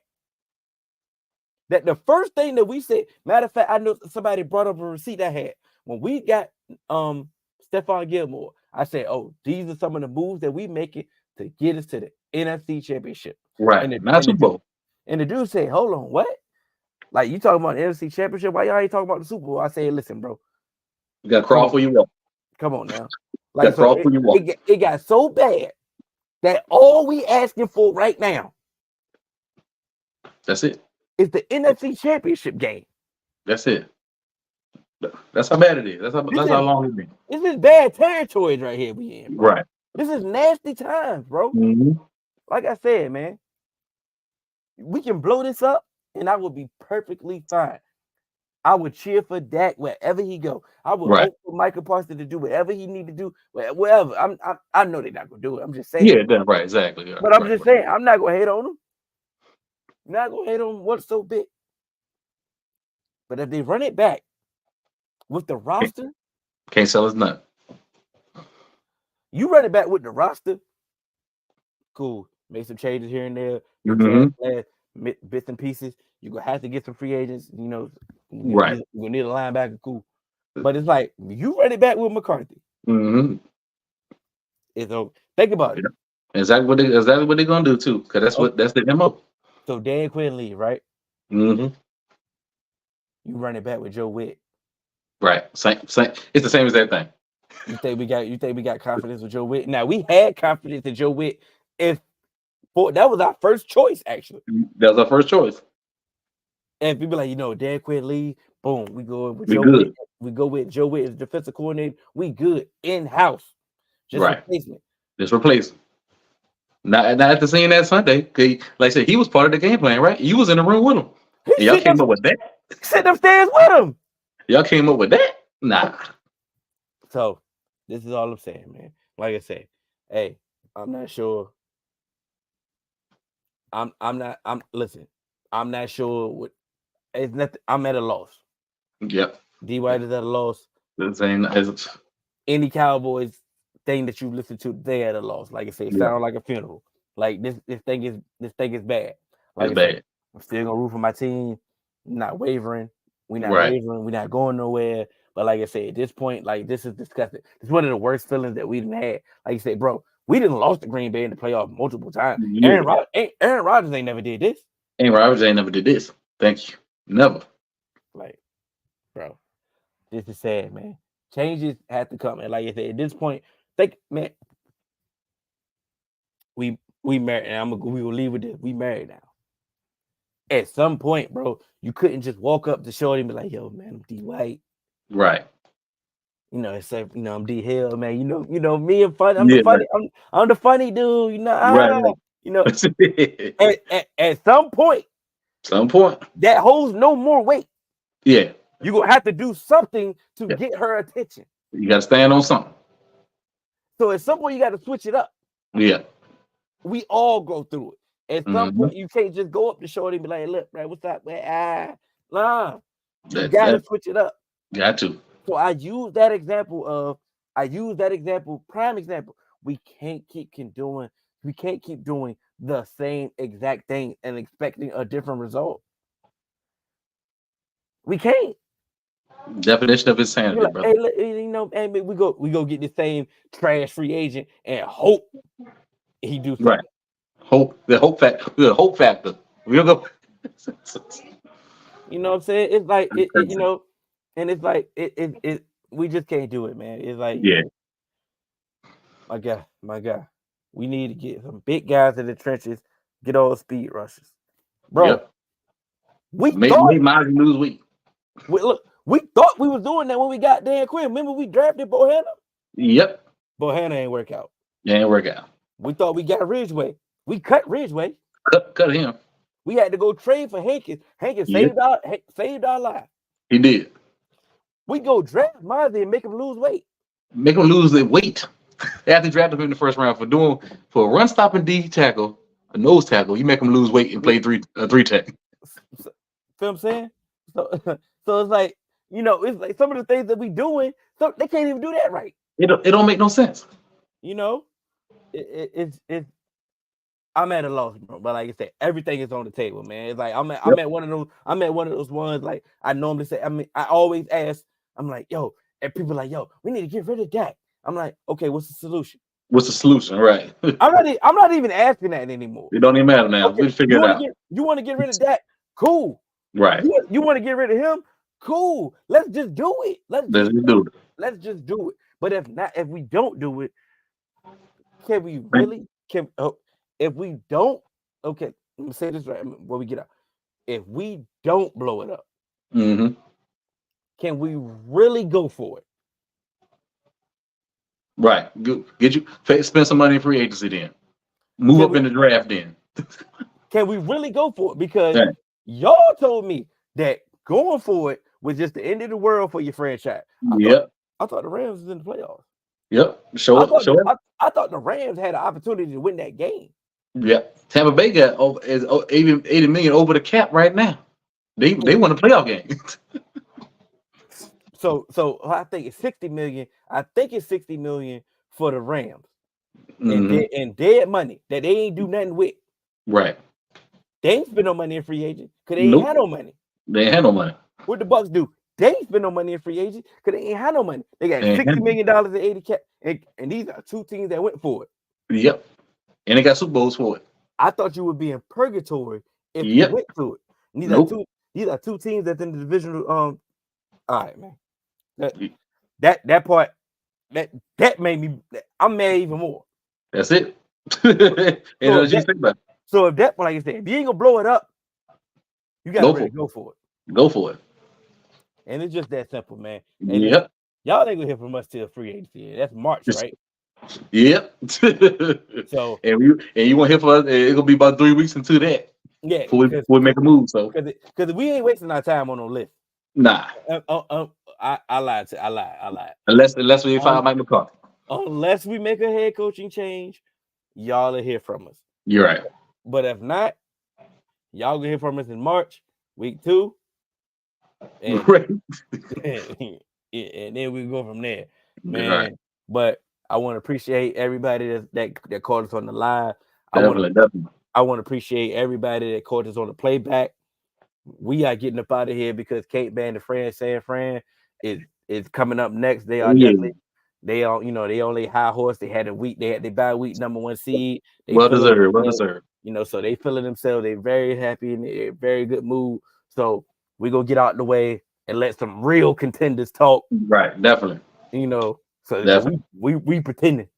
that the first thing that we said, matter of fact, I know somebody brought up a receipt I had when we got Stephon Gilmore. I said, "Oh, these are some of the moves that we making to get us to the NFC Championship." Right. And the, Not and the Super dude Bowl. and the dude said, "Hold on, what? Like you talking about the NFC Championship? Why y'all ain't talking about the Super Bowl?" I said, "Listen, bro, You got to come crawl on, for you walk. come on now." You got Like to so, crawl for you walk. it got so bad that all we asking for right now That's it. is the NFC Championship game. That's it. That's how bad it is. That's how long it's been. This is bad territories right here we in, bro. Right. This is nasty times, bro. Mm-hmm. Like I said, man, we can blow this up, and I would be perfectly fine. I would cheer for Dak wherever he go. I would Right. hope for Michael Parsons to do whatever he need to do, wherever. I know they're not gonna do it. I'm just saying. Yeah. That's right. Exactly. But I'm Right. just saying, I'm not gonna hate on them. Not gonna hate on what's so big. But if they run it back with the roster, Can't sell us nothing. you run it back with the roster, cool. Make some changes here and there, Mm-hmm. bits and pieces. You're gonna have to get some free agents, Right. You're gonna need a linebacker, cool. But it's like you run it back with McCarthy. Mm-hmm. It's over. Think about it. Exactly what they're gonna do too. Because that's the MO. So Dan Quinn leave, right? Mm-hmm. You run it back with Joe Witt. Right. Same. It's the same exact thing. You think we got confidence with Joe Witt? Now we had confidence in Joe Witt. That was our first choice, actually. That was our first choice. And people like, Dan Quinn leave, boom, we go with We Joe good. Witt. We go with Joe Witt as defensive coordinator. We good in-house. Just Right. replacement. Just replace him. Not at the scene that Sunday. Like I said, he was part of the game plan, right? You was in the room with him. And y'all came up with that. Sitting upstairs with him. Y'all came up with that? Nah. So this is all I'm saying, man. Like I said, hey, I'm not sure. I'm not sure what it's nothing. I'm at a loss. Yep. D White is at a loss. The same as Any Cowboys thing that you listen to, they at a loss. Like I said, sound like a funeral. Like this thing is bad. Like it's bad. I'm still gonna root for my team. Not wavering. We're not Right. wavering. We're not going nowhere. But like I said, at this point, like this is disgusting. It's one of the worst feelings that we've had. Like you said, bro, we didn't lost to Green Bay in the playoff multiple times. Yeah. Aaron Rodgers ain't never did this. Aaron Rodgers ain't never did this. Thank you. Never. Like, bro, this is sad, man. Changes have to come. And like I said, at this point, man, we married, and we will leave with this. We married now. At some point, bro, you couldn't just walk up to Shorty and be like, "Yo, man, I'm D White." Right. Except I'm D Hill, man. Me and funny. I'm the funny. Right. I'm the funny dude. Right. At some point, that holds no more weight. Yeah. You're gonna have to do something to get her attention. You gotta stand on something. So at some point, you got to switch it up. Yeah. We all go through it. At some point, you can't just go up to Shorty and be like, "Look, man, what's up, man?" Nah, you gotta switch it up. Got to. So I use that example, prime example, we can't keep doing the same exact thing and expecting a different result. We can't. Definition of You're insanity, like, brother. hey, hey, we go get the same trash free agent and hope he do Right. something. The hope factor. We'll go. You know what I'm saying? It's like Crazy. and it's like it. We just can't do it, man. It's like, Yeah. my guy. We need to get some big guys in the trenches, get all the speed rushes, bro. Yep. We Make thought Miles lose weight. we thought we was doing that when we got Dan Quinn. Remember we drafted Bohanna? Yep. Bohanna ain't work out. Yeah, ain't work out. We thought we got Ridgeway. We cut Ridgeway. Cut him. We had to go trade for Hankins. Hankins Yeah. saved our life. He did. We go draft Mozzie and make him lose weight. Make him lose the weight. After drafting him in the first round for a run stopping D tackle, a nose tackle, you make him lose weight and play three tech. Feel what I'm saying? So so it's like, it's like some of the things that we doing, so they can't even do that right. It don't make no sense. It's I'm at a loss, bro. But like I said, everything is on the table, man. It's like I'm Yep. at one of those ones. Like I normally say, I always ask. I'm like, yo, and people are like, yo, we need to get rid of Dak. I'm like, okay, what's the solution? What's the solution? Right. I'm not even asking that anymore. It don't even matter now. Okay, We figure it out. You want to get rid of Dak? Cool. Right. You want to get rid of him? Cool. Let's just do it. Let's do it. Let's just do it. But if we don't do it, can we really? If we don't, okay, let me say this right when we get out. If we don't blow it up, Mm-hmm. can we really go for it? Right. Spend some money in free agency then. Move up in the draft then. Can we really go for it? Because Right. y'all told me that going for it was just the end of the world for your franchise. I thought the Rams was in the playoffs. Yep. I thought the Rams had an opportunity to win that game. Yep. Tampa Bay got $80 million over the cap right now. They won a playoff game. So I think it's 60 million. I think it's 60 million for the Rams. Mm-hmm. And dead money that they ain't do nothing with. Right. They ain't spend no money in free agent because they ain't had no money. They ain't had no money. What the Bucks do? They ain't spend no money in free agent because they ain't had no money. They got $60 million in 80 cap, and these are two teams that went for it. Yep. And they got Super Bowls for it. I thought you would be in purgatory if you went to it. And these are two teams that's in the divisional. All right, man. That part that made me. I'm mad even more. That's it. So if that, like I said, if you ain't gonna blow it up, you gotta really go for it. Go for it. And it's just that simple, man. And yep. Y'all ain't gonna hear from us till free agency. That's March, right? Yep. So and you won't hear from us. It's gonna be about 3 weeks into that. Yeah, before we make a move. So because we ain't wasting our time on no list. Nah. I lied. I lied. Unless we find Mike McCarthy. Unless we make a head coaching change, y'all will hear from us. You're right. But if not, y'all gonna hear from us in March, week 2. And, and then we go from there, man. Right. But I want to appreciate everybody that called us on the live. Definitely. I want to appreciate everybody that called us on the playback. We are getting up out of here because Kate Band and San Fran is coming up next. They are definitely they only high horse. They had they bye week number 1 seed. Well deserved. So they feeling themselves. They're very happy and they're in very good mood. So we gonna get out the way and let some real contenders talk. Right, definitely. So we pretending.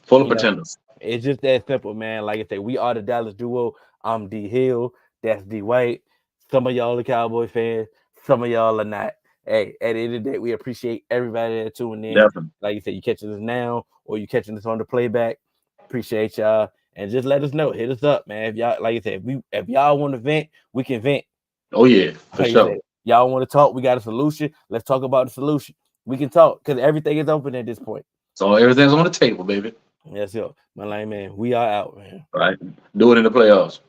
Full of pretenders. It's just that simple, man. Like I said, we are the Dallas Duo. I'm D Hill. That's D White. Some of y'all are Cowboy fans. Some of y'all are not. Hey, at the end of the day, we appreciate everybody that tuning in. Definitely. Like you said, you catching us now or you catching us on the playback. Appreciate y'all. And just let us know. Hit us up, man. If y'all, like I said, if y'all want to vent, we can vent. Oh yeah, for sure. Y'all want to talk? We got a solution. Let's talk about the solution. We can talk because everything is open at this point. So everything's on the table, baby. That's it. My man, we are out, man. All right. Do it in the playoffs.